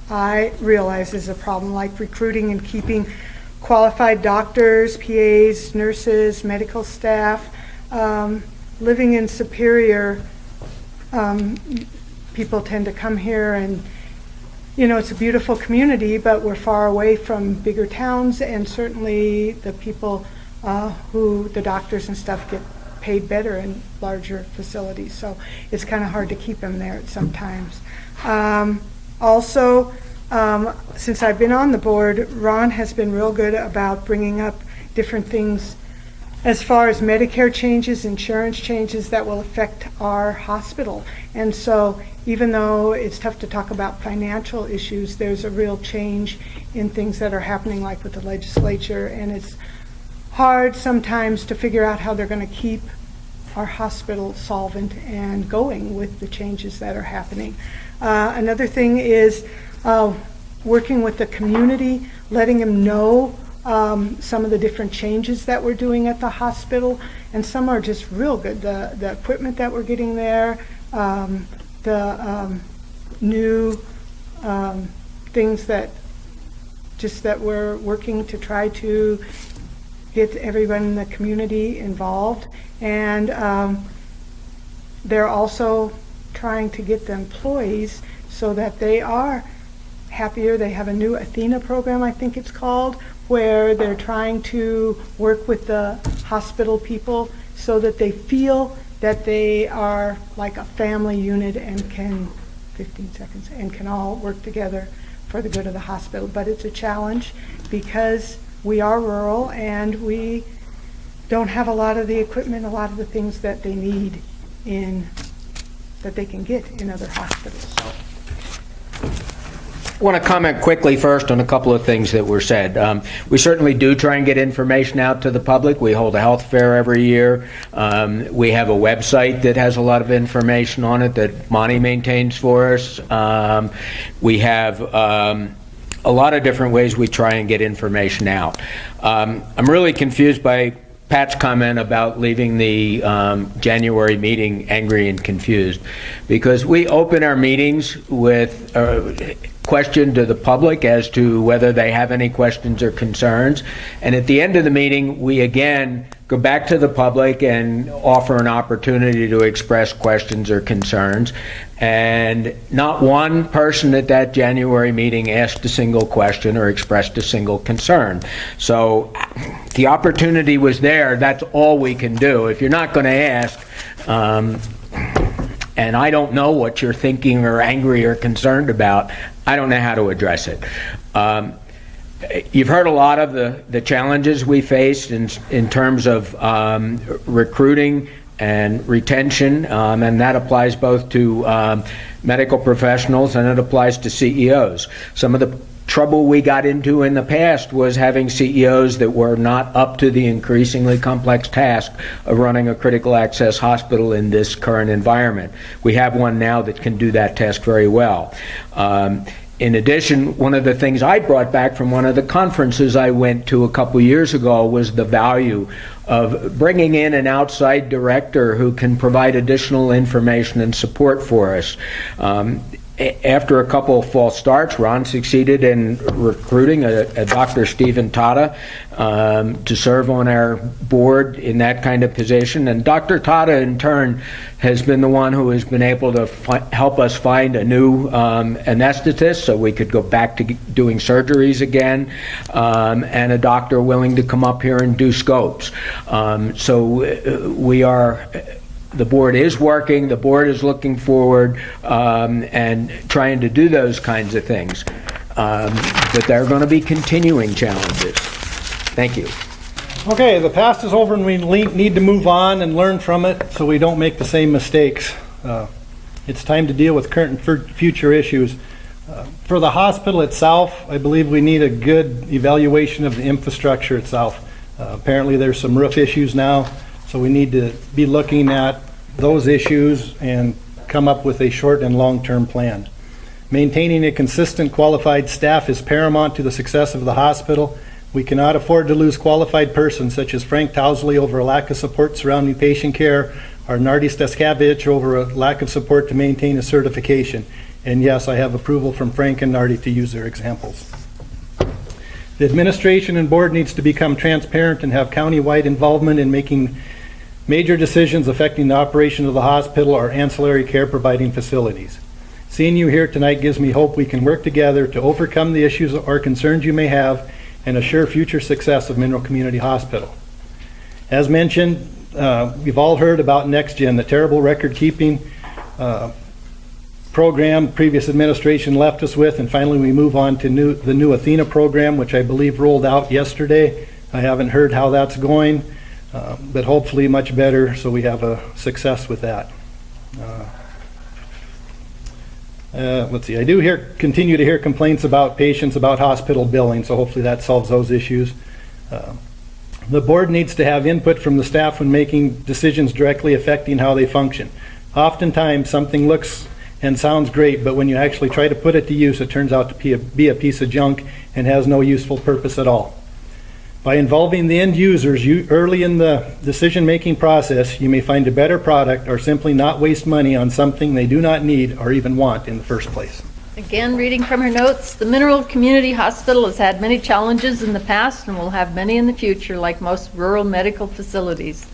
I realize is a problem, like recruiting and keeping qualified doctors, PAs, nurses, medical staff. Living in Superior, people tend to come here and, you know, it's a beautiful community, but we're far away from bigger towns, and certainly the people the doctors and stuff get paid better in larger facilities, so it's kind of hard to keep them there sometimes. Also, since I've been on the board, Ron has been real good about bringing up different things as far as Medicare changes, insurance changes that will affect our hospital. And so even though it's tough to talk about financial issues, there's a real change in things that are happening, like with the legislature, and it's hard sometimes to figure out how they're going to keep our hospital solvent and going with the changes that are happening. Another thing is working with the community, letting them know some of the different changes that we're doing at the hospital, and some are just real good. The equipment that we're getting there, the new things that we're working to try to get everyone in the community involved, and they're also trying to get the employees so that they are happier. They have a new Athena program, I think it's called, where they're trying to work with the hospital people so that they feel that they are like a family unit and can 15 seconds and can all work together for the good of the hospital. But it's a challenge because we are rural and we don't have a lot of the equipment, a lot of the things that they need that they can get in other hospitals. want to comment quickly first on a couple of things that were said. We certainly do try and get information out to the public. We hold a health fair every year. We have a website that has a lot of information on it that Monty maintains for us. We have a lot of different ways we try and get information out. I'm really confused by Pat's comment about leaving the January meeting angry and confused, because we open our meetings with a question to the public as to whether they have any questions or concerns, and at the end of the meeting we again go back to the public and offer an opportunity to express questions or concerns, and not one person at that January meeting asked a single question or expressed a single concern. So the opportunity was there. That's all we can do. If you're not going to ask, and I don't know what you're thinking or angry or concerned about, I don't know how to address it. You've heard a lot of the challenges we faced in terms of recruiting and retention, and that applies both to medical professionals and it applies to CEOs. Some of the trouble we got into in the past was having CEOs that were not up to the increasingly complex task of running a critical access hospital in this current environment. We have one now that can do that task very well. In addition, one of the things I brought back from one of the conferences I went to a couple years ago was the value of bringing in an outside director who can provide additional information and support for us. After a couple of false starts, Ron succeeded in recruiting a Dr. Stephen Tata to serve on our board in that kind of position. And Dr. Tata, in turn, has been the one who has been able to help us find a new anesthetist so we could go back to doing surgeries again, and a doctor willing to come up here and do scopes. The board is working, the board is looking forward and trying to do those kinds of things. But there are going to be continuing challenges. Thank you. Okay, the past is over and we need to move on and learn from it so we don't make the same mistakes. It's time to deal with current and future issues. For the hospital itself, I believe we need a good evaluation of the infrastructure itself. Apparently there's some roof issues now, so we need to be looking at those issues and come up with a short and long-term plan. Maintaining a consistent qualified staff is paramount to the success of the hospital. We cannot afford to lose qualified persons such as Frank Towsley over a lack of support surrounding patient care, or Nardi Staskavich over a lack of support to maintain a certification. And yes, I have approval from Frank and Nardi to use their examples. The administration and board needs to become transparent and have county-wide involvement in making major decisions affecting the operation of the hospital or ancillary care providing facilities. Seeing you here tonight gives me hope we can work together to overcome the issues or concerns you may have and assure future success of Mineral Community Hospital. As mentioned, we've all heard about NextGen, the terrible record-keeping program previous administration left us with, and finally we move on to the new Athena program, which I believe rolled out yesterday. I haven't heard how that's going. But hopefully much better, so we have a success with that. Let's see, I do continue to hear complaints about patients about hospital billing, so hopefully that solves those issues. The board needs to have input from the staff when making decisions directly affecting how they function. Oftentimes something looks and sounds great, but when you actually try to put it to use, it turns out to be a piece of junk and has no useful purpose at all. By involving the end users early in the decision-making process, you may find a better product or simply not waste money on something they do not need or even want in the first place. Again, reading from her notes, the Mineral Community Hospital has had many challenges in the past and will have many in the future, like most rural medical facilities.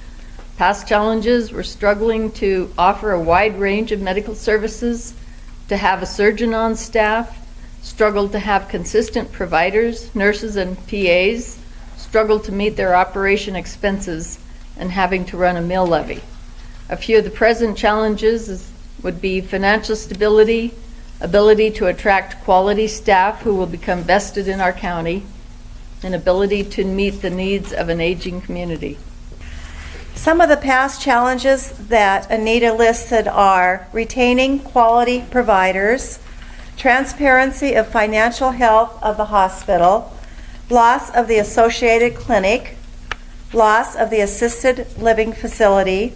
Past challenges were struggling to offer a wide range of medical services, to have a surgeon on staff, struggled to have consistent providers, nurses, and PAs, struggled to meet their operation expenses, and having to run a mill levy. A few of the present challenges would be financial stability, ability to attract quality staff who will become vested in our county, and ability to meet the needs of an aging community. Some of the past challenges that Anita listed are retaining quality providers, transparency of financial health of the hospital, loss of the associated clinic, loss of the assisted living facility,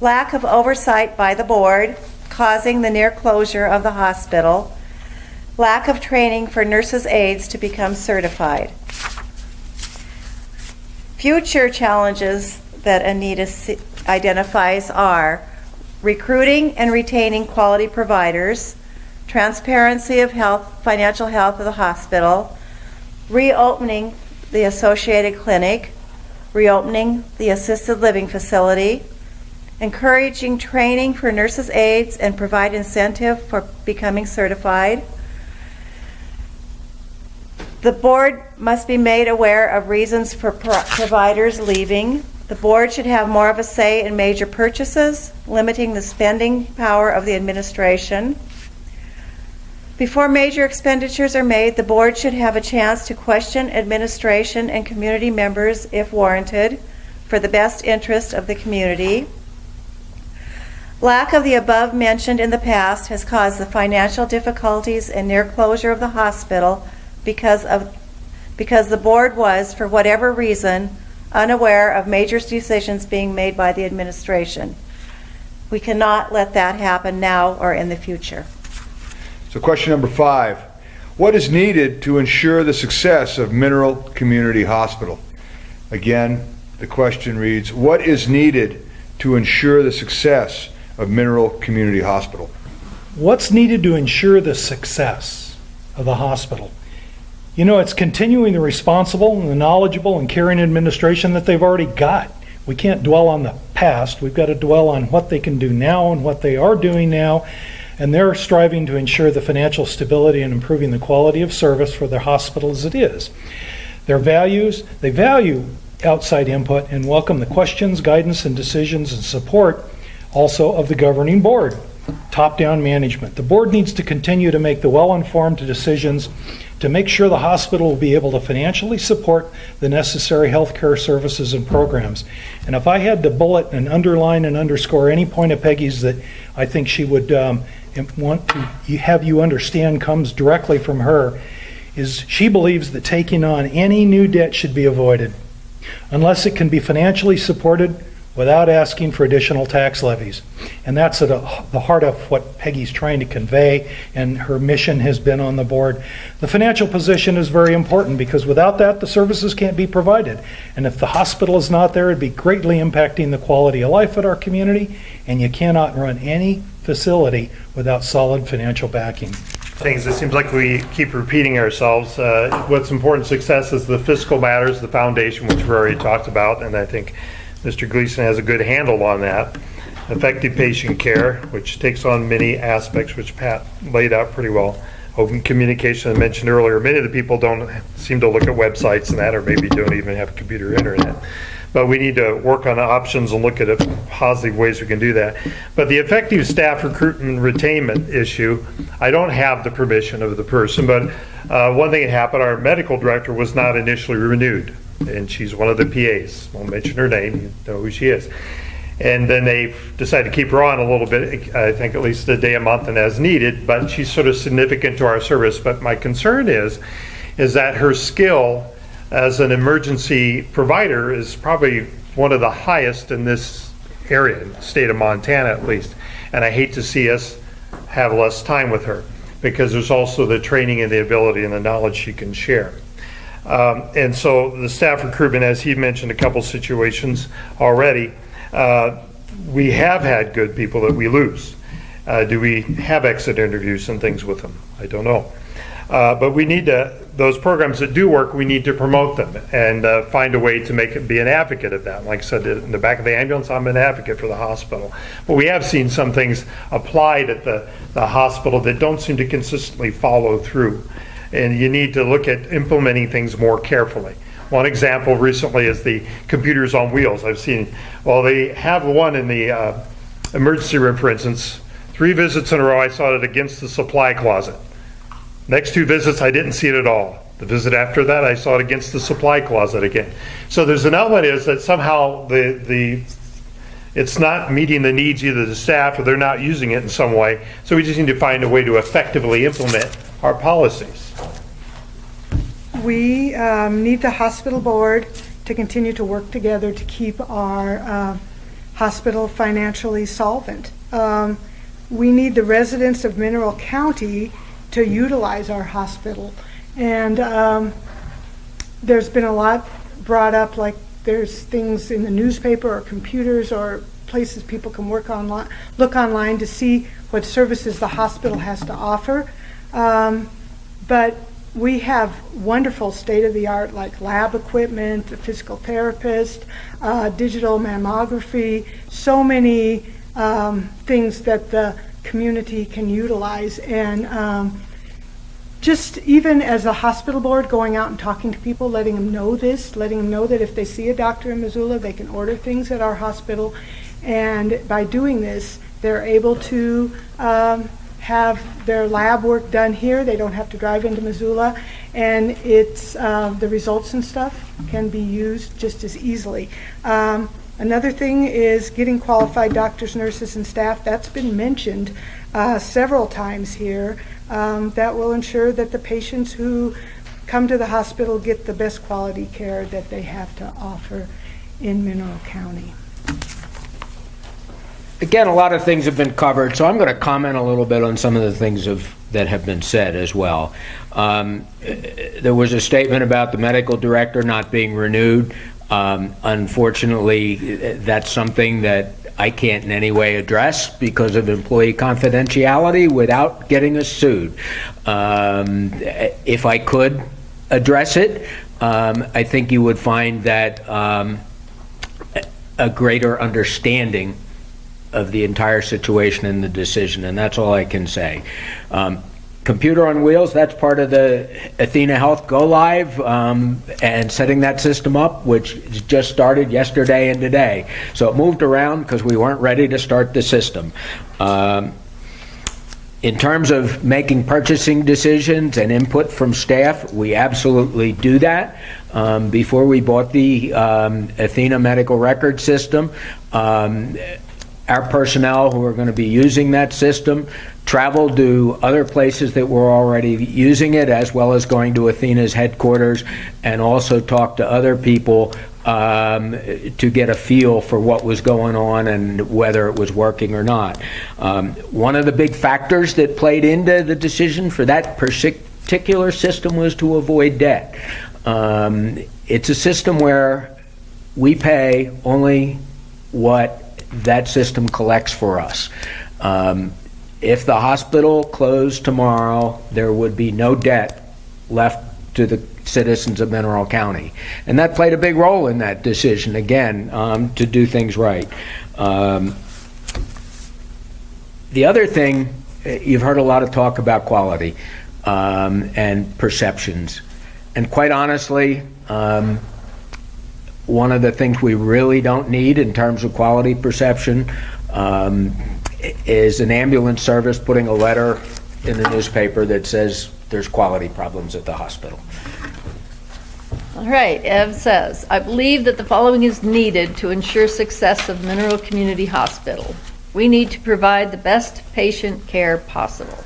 lack of oversight by the board, causing the near closure of the hospital, lack of training for nurses' aides to become certified. Future challenges that Anita identifies are recruiting and retaining quality providers, transparency of health, financial health of the hospital, reopening the associated clinic, reopening the assisted living facility, encouraging training for nurses' aides and provide incentive for becoming certified. The board must be made aware of reasons for providers leaving. The board should have more of a say in major purchases, limiting the spending power of the administration. Before major expenditures are made, the board should have a chance to question administration and community members if warranted for the best interest of the community. Lack of the above mentioned in the past has caused the financial difficulties and near closure of the hospital because the board was, for whatever reason, unaware of major decisions being made by the administration. We cannot let that happen now or in the future. So question number 5, what is needed to ensure the success of Mineral Community Hospital? Again, the question reads, what is needed to ensure the success of Mineral Community Hospital? What's needed to ensure the success of the hospital? You know, it's continuing the responsible and the knowledgeable and caring administration that they've already got. We can't dwell on the past. We've got to dwell on what they can do now and what they are doing now. And they're striving to ensure the financial stability and improving the quality of service for their hospital as it is. Their values, they value outside input and welcome the questions, guidance, and decisions and support also of the governing board. Top-down management. The board needs to continue to make the well-informed decisions to make sure the hospital will be able to financially support the necessary healthcare services and programs. And if I had to bullet and underline and underscore any point of Peggy's that I think she would want to have you understand comes directly from her, is she believes that taking on any new debt should be avoided unless it can be financially supported without asking for additional tax levies. And that's at the heart of what Peggy's trying to convey, and her mission has been on the board. The financial position is very important because without that, the services can't be provided. And if the hospital is not there, it'd be greatly impacting the quality of life at our community, and you cannot run any facility without solid financial backing. Things, it seems like we keep repeating ourselves. What's important success is the fiscal matters, the foundation, which we already talked about, and I think Mr. Gleason has a good handle on that. Effective patient care, which takes on many aspects, which Pat laid out pretty well. Open communication, I mentioned earlier. Many of the people don't seem to look at websites and that, or maybe don't even have a computer or internet. But we need to work on options and look at positive ways we can do that. But the effective staff recruitment and retainment issue, I don't have the permission of the person, but one thing that happened, our medical director was not initially renewed. And she's one of the PAs. Won't mention her name, you know who she is. And then they decided to keep her on a little bit, I think at least a day a month and as needed, but she's sort of significant to our service. But my concern is that her skill as an emergency provider is probably one of the highest in this area, in the state of Montana at least. And I hate to see us have less time with her because there's also the training and the ability and the knowledge she can share. And so the staff recruitment, as he mentioned a couple situations already, we have had good people that we lose. Do we have exit interviews and things with them? I don't know. But we need to, those programs that do work, we need to promote them and find a way to make it, be an advocate of that. Like I said, in the back of the ambulance, I'm an advocate for the hospital. But we have seen some things applied at the hospital that don't seem to consistently follow through. And you need to look at implementing things more carefully. One example recently is the computers on wheels. I've seen, well, they have one in the emergency room, for instance. 3 visits in a row, I saw it against the supply closet. Next 2 visits, I didn't see it at all. The visit after that, I saw it against the supply closet again. So there's an element is that somehow the it's not meeting the needs either of the staff or they're not using it in some way. So we just need to find a way to effectively implement our policies. We need the hospital board to continue to work together to keep our hospital financially solvent. We need the residents of Mineral County to utilize our hospital. And there's been a lot brought up, like there's things in the newspaper or computers or places people can look online to see what services the hospital has to offer. But we have wonderful state-of-the-art like lab equipment, a physical therapist, digital mammography, so many things that the community can utilize. And just even as a hospital board, going out and talking to people, letting them know this, letting them know that if they see a doctor in Missoula, they can order things at our hospital. And by doing this, they're able to have their lab work done here. They don't have to drive into Missoula. And it's the results and stuff can be used just as easily. Another thing is getting qualified doctors, nurses, and staff. That's been mentioned several times here. That will ensure that the patients who come to the hospital get the best quality care that they have to offer in Mineral County. Again, a lot of things have been covered, so I'm going to comment a little bit on some of the things that have been said as well. There was a statement about the medical director not being renewed. Unfortunately, that's something that I can't in any way address because of employee confidentiality without getting us sued. If I could address it, I think you would find that a greater understanding of the entire situation and the decision, and that's all I can say. Computer on Wheels, that's part of the Athena Health Go Live and setting that system up, which just started yesterday and today. So it moved around because we weren't ready to start the system. In terms of making purchasing decisions and input from staff, we absolutely do that. Before we bought the Athena Medical Record System, our personnel who are going to be using that system traveled to other places that were already using it, as well as going to Athena's headquarters, and also talked to other people to get a feel for what was going on and whether it was working or not. One of the big factors that played into the decision for that particular system was to avoid debt. It's a system where we pay only what that system collects for us. If the hospital closed tomorrow, there would be no debt left to the citizens of Mineral County. And that played a big role in that decision, again, to do things right. The other thing, you've heard a lot of talk about quality and perceptions. And quite honestly, one of the things we really don't need in terms of quality perception is an ambulance service putting a letter in the newspaper that says there's quality problems at the hospital. All right, Ev says, I believe that the following is needed to ensure success of Mineral Community Hospital. We need to provide the best patient care possible.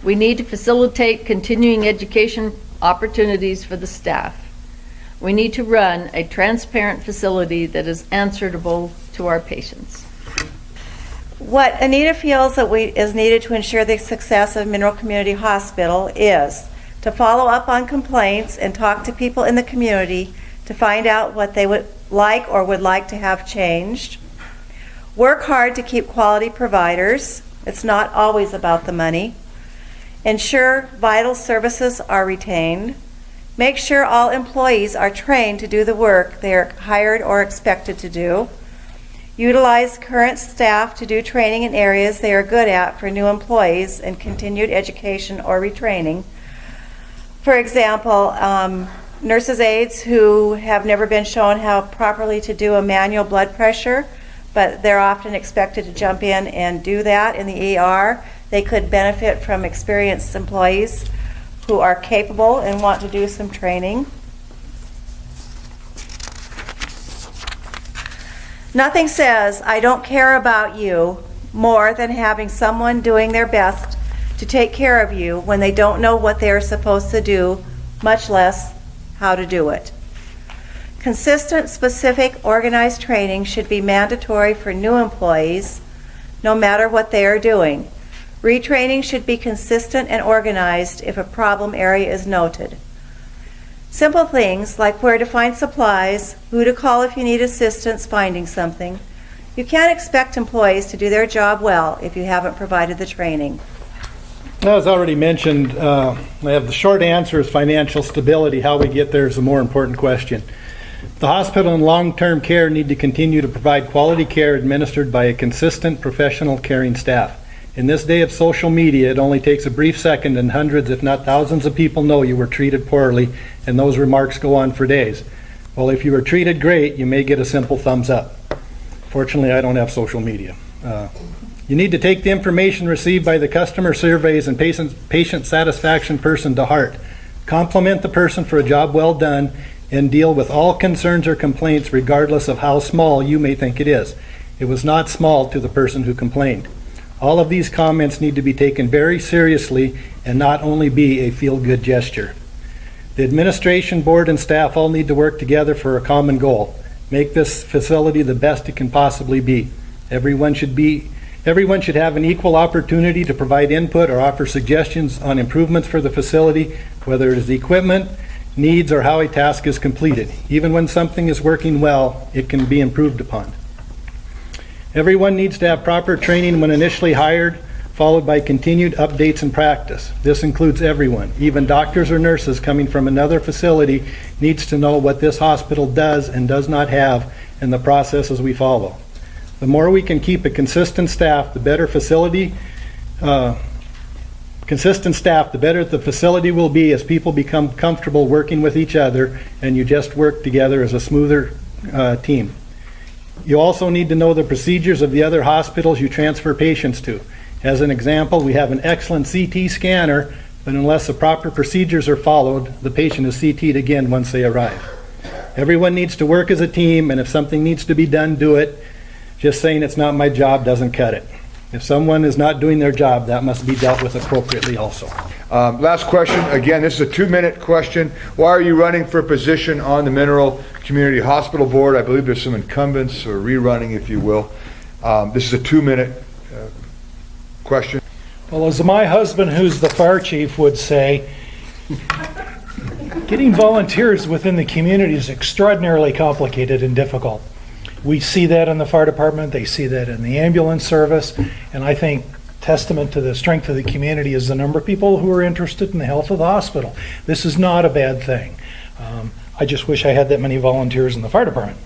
We need to facilitate continuing education opportunities for the staff. We need to run a transparent facility that is answerable to our patients. What Anita feels that is needed to ensure the success of Mineral Community Hospital is to follow up on complaints and talk to people in the community to find out what they would like or would like to have changed. Work hard to keep quality providers. It's not always about the money. Ensure vital services are retained. Make sure all employees are trained to do the work they are hired or expected to do. Utilize current staff to do training in areas they are good at for new employees and continued education or retraining. For example, nurses' aides who have never been shown how properly to do a manual blood pressure, but they're often expected to jump in and do that in the ER. They could benefit from experienced employees who are capable and want to do some training. Nothing says, I don't care about you, more than having someone doing their best to take care of you when they don't know what they are supposed to do, much less how to do it. Consistent, specific, organized training should be mandatory for new employees, no matter what they are doing. Retraining should be consistent and organized if a problem area is noted. Simple things like where to find supplies, who to call if you need assistance finding something. You can't expect employees to do their job well if you haven't provided the training. As already mentioned, I have the short answer is financial stability. How we get there is a more important question. The hospital and long-term care need to continue to provide quality care administered by a consistent, professional, caring staff. In this day of social media, it only takes a brief second and hundreds, if not thousands of people know you were treated poorly, and those remarks go on for days. Well, if you were treated great, you may get a simple thumbs up. Fortunately, I don't have social media. You need to take the information received by the customer surveys and patient satisfaction person to heart. Compliment the person for a job well done and deal with all concerns or complaints regardless of how small you may think it is. It was not small to the person who complained. All of these comments need to be taken very seriously and not only be a feel-good gesture. The administration, board, and staff all need to work together for a common goal. Make this facility the best it can possibly be. Everyone should have an equal opportunity to provide input or offer suggestions on improvements for the facility, whether it is equipment, needs, or how a task is completed. Even when something is working well, it can be improved upon. Everyone needs to have proper training when initially hired, followed by continued updates and practice. This includes everyone. Even doctors or nurses coming from another facility needs to know what this hospital does and does not have and the processes we follow. The more we can keep a consistent staff, the better the facility will be as people become comfortable working with each other and you just work together as a smoother team. You also need to know the procedures of the other hospitals you transfer patients to. As an example, we have an excellent CT scanner, but unless the proper procedures are followed, the patient is CT'd again once they arrive. Everyone needs to work as a team, and if something needs to be done, do it. Just saying it's not my job doesn't cut it. If someone is not doing their job, that must be dealt with appropriately also. Last question. Again, this is a 2-minute question. Why are you running for a position on the Mineral Community Hospital Board? I believe there's some incumbents or rerunning, if you will. This is a 2-minute question. Well, as my husband, who's the fire chief, would say, getting volunteers within the community is extraordinarily complicated and difficult. We see that in the fire department, they see that in the ambulance service, and I think testament to the strength of the community is the number of people who are interested in the health of the hospital. This is not a bad thing. I just wish I had that many volunteers in the fire department.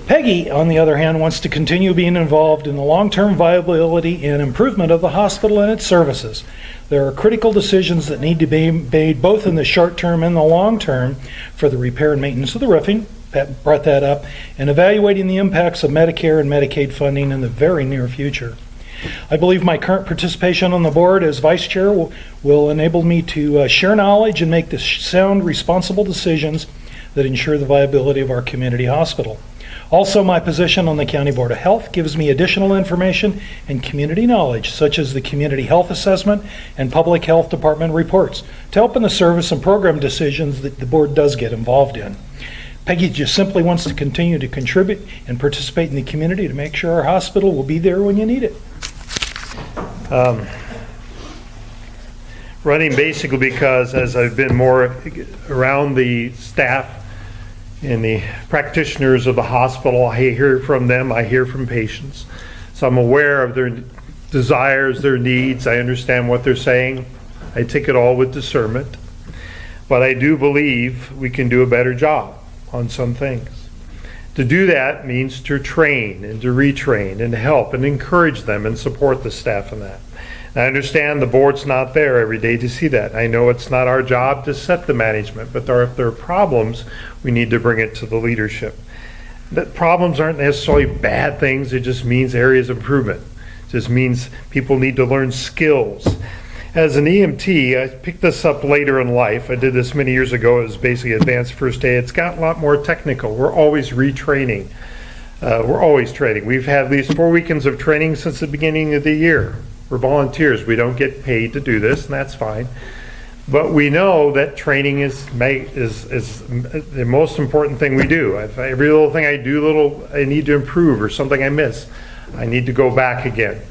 Peggy, on the other hand, wants to continue being involved in the long-term viability and improvement of the hospital and its services. There are critical decisions that need to be made both in the short term and the long term for the repair and maintenance of the roofing. Pat brought that up, and evaluating the impacts of Medicare and Medicaid funding in the very near future. I believe my current participation on the board as vice chair will enable me to share knowledge and make the sound, responsible decisions that ensure the viability of our community hospital. Also, my position on the County Board of Health gives me additional information and community knowledge, such as the Community Health Assessment and Public Health Department reports, to help in the service and program decisions that the board does get involved in. Peggy just simply wants to continue to contribute and participate in the community to make sure our hospital will be there when you need it. Running basically because as I've been more around the staff and the practitioners of the hospital, I hear from them, I hear from patients. So I'm aware of their desires, their needs. I understand what they're saying. I take it all with discernment. But I do believe we can do a better job on some things. To do that means to train and to retrain and help and encourage them and support the staff in that. And I understand the board's not there every day to see that. I know it's not our job to set the management, but if there are problems, we need to bring it to the leadership. That problems aren't necessarily bad things, it just means areas of improvement. It just means people need to learn skills. As an EMT, I picked this up later in life. I did this many years ago. It was basically advanced first aid. It's gotten a lot more technical. We're always retraining. We're always training. We've had these 4 weekends of training since the beginning of the year. We're volunteers. We don't get paid to do this, and that's fine. But we know that training is the most important thing we do. Every little thing I do, I need to improve, or something I miss, I need to go back again.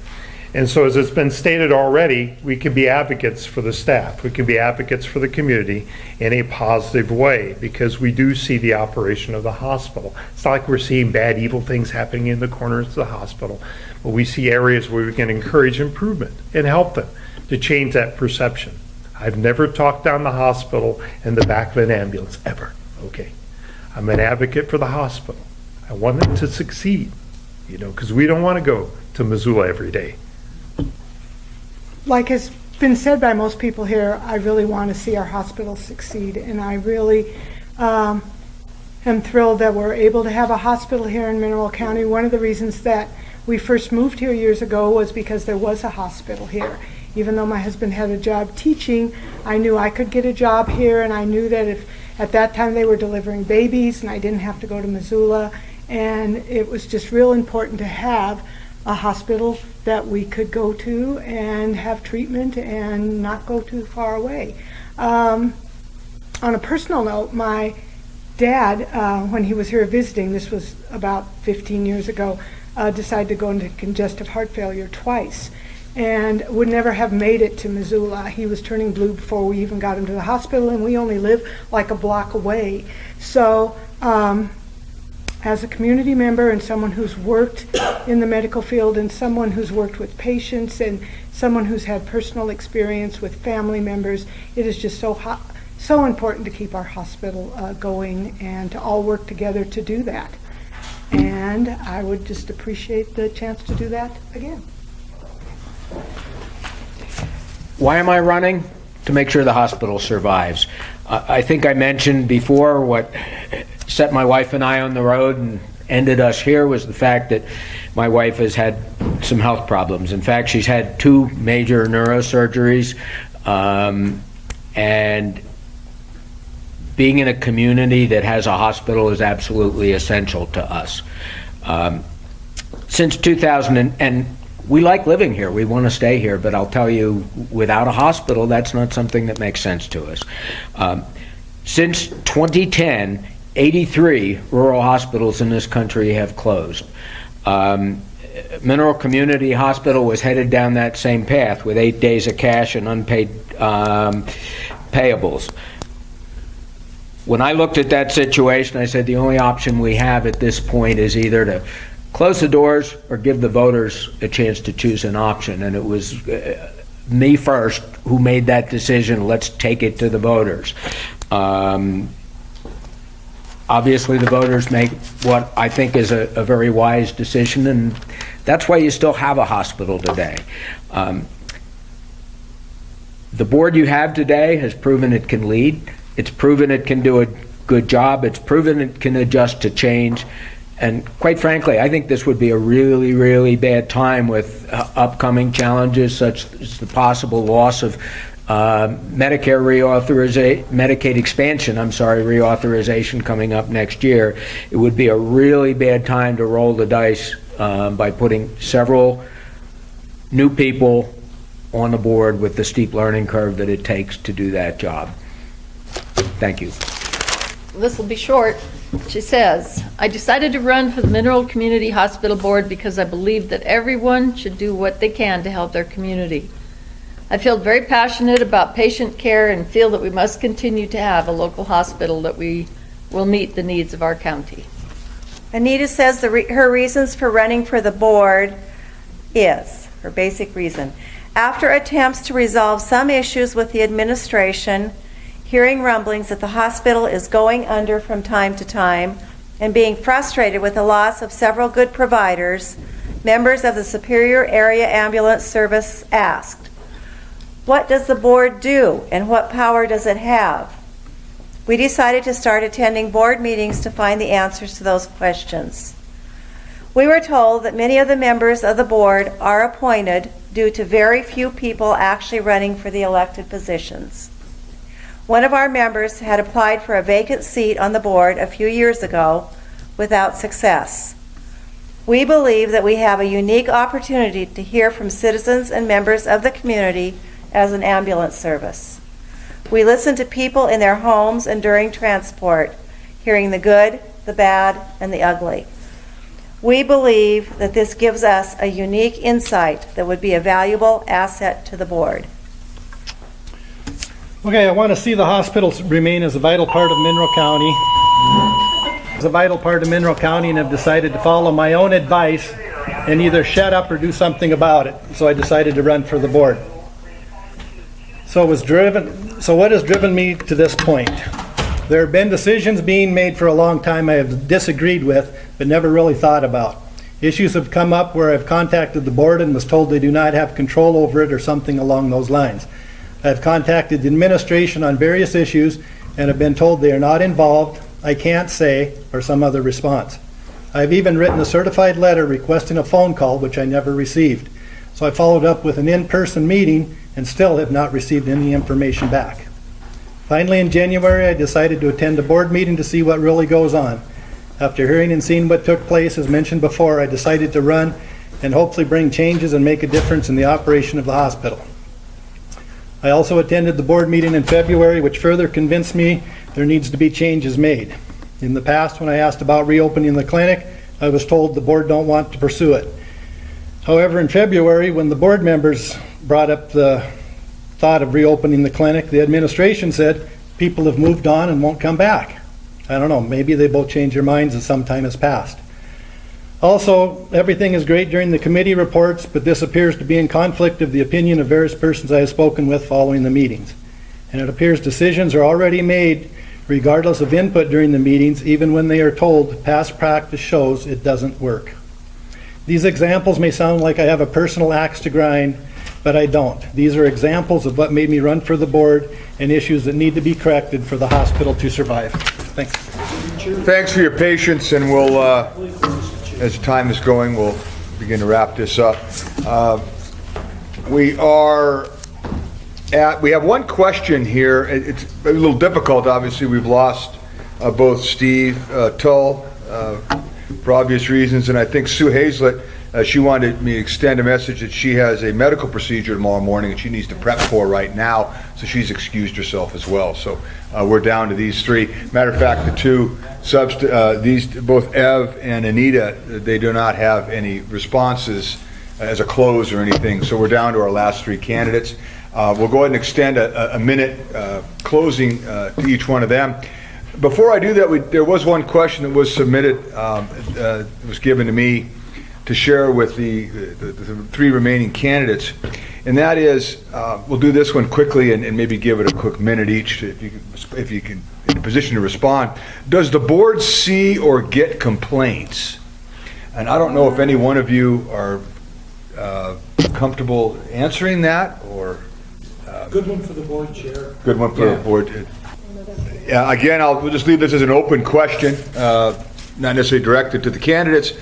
And so, as it's been stated already, we can be advocates for the staff. We can be advocates for the community in a positive way, because we do see the operation of the hospital. It's not like we're seeing bad, evil things happening in the corners of the hospital, but we see areas where we can encourage improvement and help them to change that perception. I've never talked down the hospital in the back of an ambulance, ever, okay? I'm an advocate for the hospital. I want it to succeed, because we don't want to go to Missoula every day. Like has been said by most people here, I really want to see our hospital succeed, and I really am thrilled that we're able to have a hospital here in Mineral County. One of the reasons that we first moved here years ago was because there was a hospital here. Even though my husband had a job teaching, I knew I could get a job here, and I knew that if at that time they were delivering babies and I didn't have to go to Missoula, and it was just real important to have a hospital that we could go to and have treatment and not go too far away. On a personal note, my dad, when he was here visiting, this was about 15 years ago, decided to go into congestive heart failure twice and would never have made it to Missoula. He was turning blue before we even got him to the hospital, and we only live like a block away. So as a community member and someone who's worked in the medical field and someone who's worked with patients and someone who's had personal experience with family members, it is just so important to keep our hospital going and to all work together to do that. And I would just appreciate the chance to do that again. Why am I running? To make sure the hospital survives. I think I mentioned before what set my wife and I on the road and ended us here was the fact that my wife has had some health problems. In fact, she's had 2 major neurosurgeries, and being in a community that has a hospital is absolutely essential to us. Since 2000, and we like living here, we want to stay here, but I'll tell you, without a hospital, that's not something that makes sense to us. Since 2010, 83 rural hospitals in this country have closed. Mineral Community Hospital was headed down that same path with 8 days of cash and unpaid payables. When I looked at that situation, I said the only option we have at this point is either to close the doors or give the voters a chance to choose an option. And it was me first who made that decision. Let's take it to the voters. Obviously, the voters make what I think is a very wise decision, and that's why you still have a hospital today. The board you have today has proven it can lead. It's proven it can do a good job. It's proven it can adjust to change. And quite frankly, I think this would be a really, really bad time with upcoming challenges such as the possible loss of Medicaid expansion, reauthorization coming up next year. It would be a really bad time to roll the dice by putting several new people on the board with the steep learning curve that it takes to do that job. Thank you. This will be short. She says, I decided to run for the Mineral Community Hospital Board because I believe that everyone should do what they can to help their community. I feel very passionate about patient care and feel that we must continue to have a local hospital that will meet the needs of our county. Anita says her reasons for running for the board is, her basic reason, after attempts to resolve some issues with the administration, hearing rumblings that the hospital is going under from time to time, and being frustrated with the loss of several good providers, members of the Superior Area Ambulance Service asked, what does the board do and what power does it have? We decided to start attending board meetings to find the answers to those questions. We were told that many of the members of the board are appointed due to very few people actually running for the elected positions. One of our members had applied for a vacant seat on the board a few years ago without success. We believe that we have a unique opportunity to hear from citizens and members of the community as an ambulance service. We listen to people in their homes and during transport, hearing the good, the bad, and the ugly. We believe that this gives us a unique insight that would be a valuable asset to the board. Okay, I want to see the hospitals remain as a vital part of Mineral County. As a vital part of Mineral County, and have decided to follow my own advice and either shut up or do something about it. So I decided to run for the board. So what has driven me to this point? There have been decisions being made for a long time I have disagreed with, but never really thought about. Issues have come up where I've contacted the board and was told they do not have control over it or something along those lines. I've contacted the administration on various issues and have been told they are not involved, I can't say, or some other response. I've even written a certified letter requesting a phone call, which I never received. So I followed up with an in-person meeting and still have not received any information back. Finally, in January, I decided to attend a board meeting to see what really goes on. After hearing and seeing what took place, as mentioned before, I decided to run and hopefully bring changes and make a difference in the operation of the hospital. I also attended the board meeting in February, which further convinced me there needs to be changes made. In the past, when I asked about reopening the clinic, I was told the board don't want to pursue it. However, in February, when the board members brought up the thought of reopening the clinic, the administration said people have moved on and won't come back. I don't know, maybe they both changed their minds as some time has passed. Also, everything is great during the committee reports, but this appears to be in conflict of the opinion of various persons I have spoken with following the meetings. And it appears decisions are already made regardless of input during the meetings, even when they are told past practice shows it doesn't work. These examples may sound like I have a personal axe to grind, but I don't. These are examples of what made me run for the board and issues that need to be corrected for the hospital to survive. Thanks. Thanks for your patience, and we'll, as time is going, we'll begin to wrap this up. We have one question here. It's a little difficult, obviously. We've lost both Steve Tull for obvious reasons, and I think Sue Hazlett, she wanted me to extend a message that she has a medical procedure tomorrow morning and she needs to prep for right now, so she's excused herself as well. So we're down to these three. Matter of fact, the two both Ev and Anita, they do not have any responses as a close or anything, so we're down to our last three candidates. We'll go ahead and extend a minute closing to each one of them. Before I do that, there was one question that was submitted, was given to me to share with the three remaining candidates, and that is, we'll do this one quickly and maybe give it a quick minute each if you can in a position to respond. Does the board see or get complaints? And I don't know if any one of you are comfortable answering that, or Good one for the board chair. good one for the board. Yeah, again, we'll just leave this as an open question, not necessarily directed to the candidates.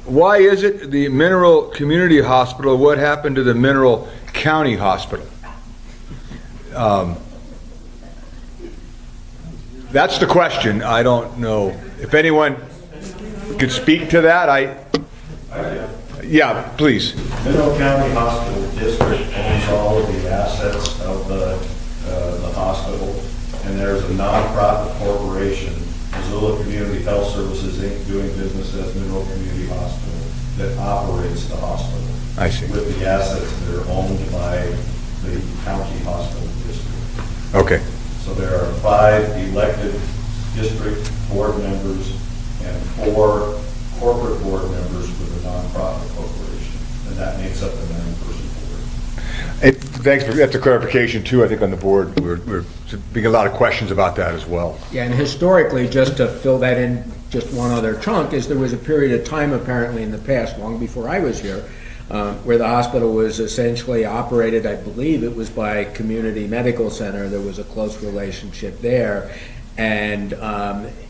Why is it the Mineral Community Hospital? What happened to the Mineral County Hospital? That's the question. I don't know if anyone could speak to that. Yeah, please. Mineral County Hospital District owns all of the assets of the hospital, and there's a nonprofit corporation, Missoula Community Health Services, Inc., doing business as Mineral Community Hospital, that operates the hospital. I see. With the assets that are owned by the county hospital district. Okay. So there are 5 elected district board members and 4 corporate board members with a nonprofit corporation, and that makes up the 9-person board. Thanks for that's a clarification too. I think on the board we're being a lot of questions about that as well. Yeah, and historically, just to fill that in, just one other chunk, is there was a period of time apparently in the past, long before I was here, where the hospital was essentially operated, I believe it was by Community Medical Center. There was a close relationship there. And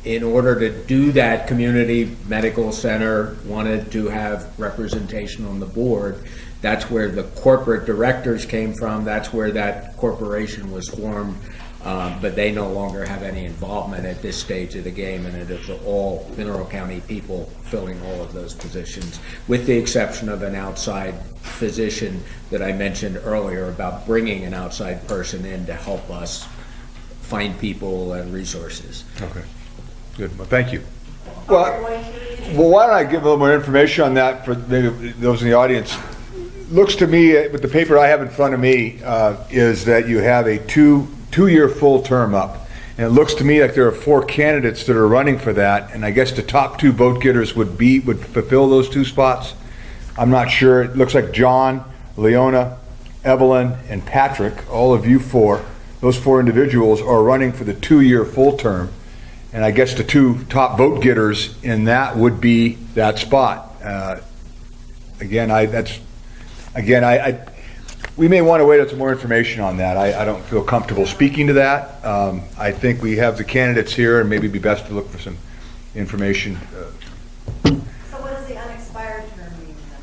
in order to do that, Community Medical Center wanted to have representation on the board. That's where the corporate directors came from. That's where that corporation was formed. but they no longer have any involvement at this stage of the game, and it is all Mineral County people filling all of those positions, with the exception of an outside physician that I mentioned earlier about bringing an outside person in to help us find people and resources. Okay, good. Well, thank you. Well, why don't I give a little more information on that for maybe those in the audience? Looks to me, with the paper I have in front of me, is that you have a two-year full term up. And it looks to me like there are 4 candidates that are running for that, and I guess the top 2 vote getters would fulfill those 2 spots. I'm not sure. It looks like John, Leona, Evelyn, and Patrick, all of you 4, those 4 individuals are running for the 2-year full term. And I guess the 2 top vote getters in that would be that spot. We may want to wait out some more information on that. I don't feel comfortable speaking to that. I think we have the candidates here, and maybe it'd be best to look for some information. So what does the unexpired term mean then?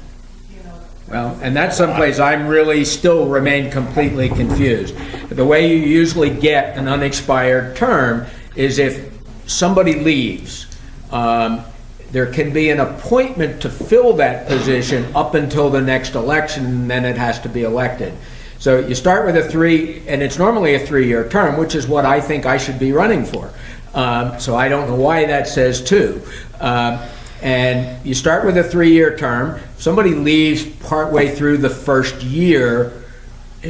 Do you know? Well, and that's someplace I'm really still remain completely confused. The way you usually get an unexpired term is if somebody leaves, there can be an appointment to fill that position up until the next election, and then it has to be elected. So you start with a 3, and it's normally a 3-year term, which is what I think I should be running for. So I don't know why that says 2. And you start with a 3-year term. Somebody leaves partway through the first year,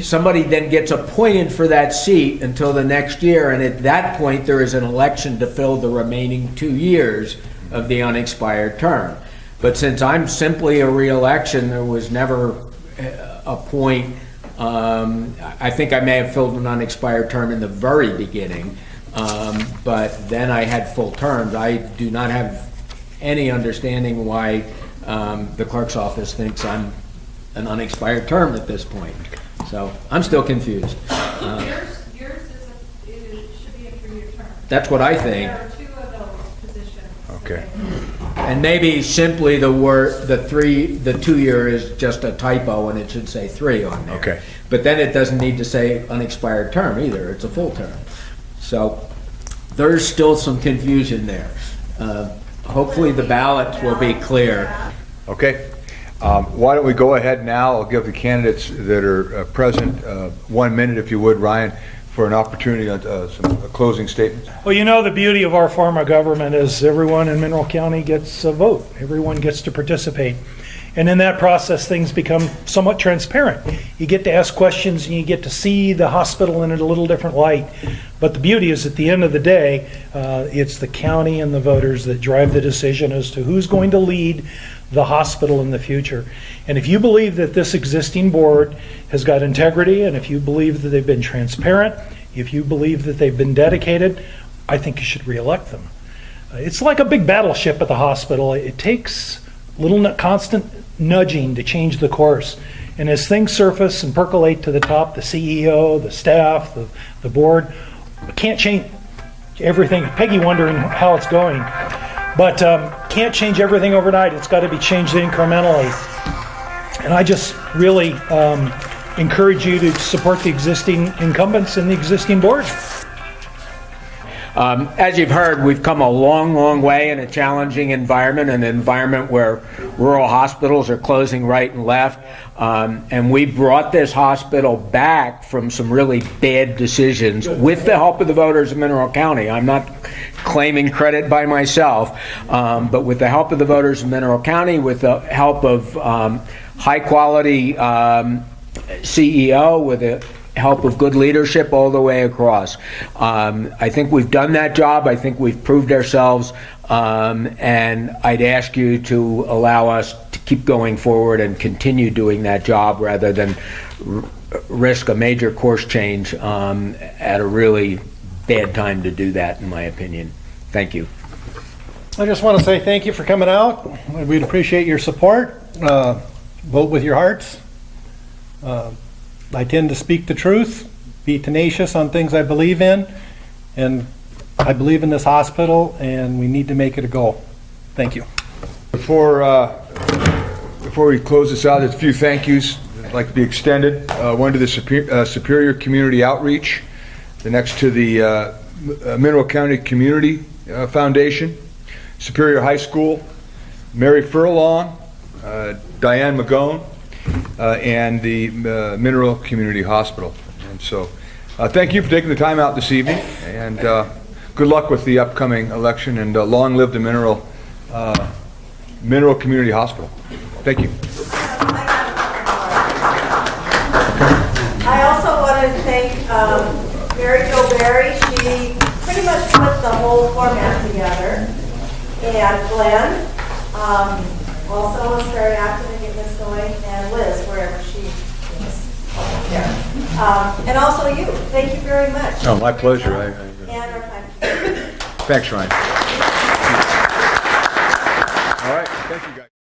somebody then gets appointed for that seat until the next year, and at that point there is an election to fill the remaining 2 years of the unexpired term. But since I'm simply a re-election, there was never a point. I think I may have filled an unexpired term in the very beginning, but then I had full terms. I do not have any understanding why the clerk's office thinks I'm an unexpired term at this point. So I'm still confused. Yours should be a 3-year term. That's what I think. There are 2 of those positions. Okay. And maybe simply the 2-year is just a typo and it should say 3 on there. Okay. But then it doesn't need to say unexpired term either. It's a full term. So there's still some confusion there. Hopefully the ballots will be clear. Okay. Why don't we go ahead now? I'll give the candidates that are present 1 minute, if you would, Ryan, for an opportunity on some closing statements. Well, you know, the beauty of our form of government is everyone in Mineral County gets a vote. Everyone gets to participate. And in that process, things become somewhat transparent. You get to ask questions and you get to see the hospital in a little different light. But the beauty is, at the end of the day, it's the county and the voters that drive the decision as to who's going to lead the hospital in the future. And if you believe that this existing board has got integrity, and if you believe that they've been transparent, if you believe that they've been dedicated, I think you should re-elect them. It's like a big battleship at the hospital. It takes little constant nudging to change the course. And as things surface and percolate to the top, the CEO, the staff, the board, can't change everything. Peggy wondering how it's going. But can't change everything overnight. It's got to be changed incrementally. And I just really encourage you to support the existing incumbents and the existing board. As you've heard, we've come a long, long way in a challenging environment, an environment where rural hospitals are closing right and left. And we brought this hospital back from some really bad decisions with the help of the voters of Mineral County. I'm not claiming credit by myself, but with the help of the voters of Mineral County, with the help of high-quality CEO, with the help of good leadership all the way across. I think we've done that job. I think we've proved ourselves, and I'd ask you to allow us to keep going forward and continue doing that job rather than risk a major course change at a really bad time to do that, in my opinion. Thank you. I just want to say thank you for coming out. We'd appreciate your support. Vote with your hearts. I tend to speak the truth, be tenacious on things I believe in, and I believe in this hospital, and we need to make it a goal. Thank you. Before we close this out, there's a few thank yous that would like to be extended. One to the Superior Community Outreach. the next to the Mineral County Community Foundation, Superior High School, Mary Furlong, Diane Magone, and the Mineral Community Hospital. And so, thank you for taking the time out this evening, and good luck with the upcoming election, and long live the Mineral Community Hospital. Thank you. I also wanted to thank Mary Jo Berry. She pretty much put the whole format together. And Glenn also was very active in getting this going. And Liz, wherever she is. There. And also you. Thank you very much. Oh, my pleasure. And our time. Thanks, Ryan. All right. Thank you, guys.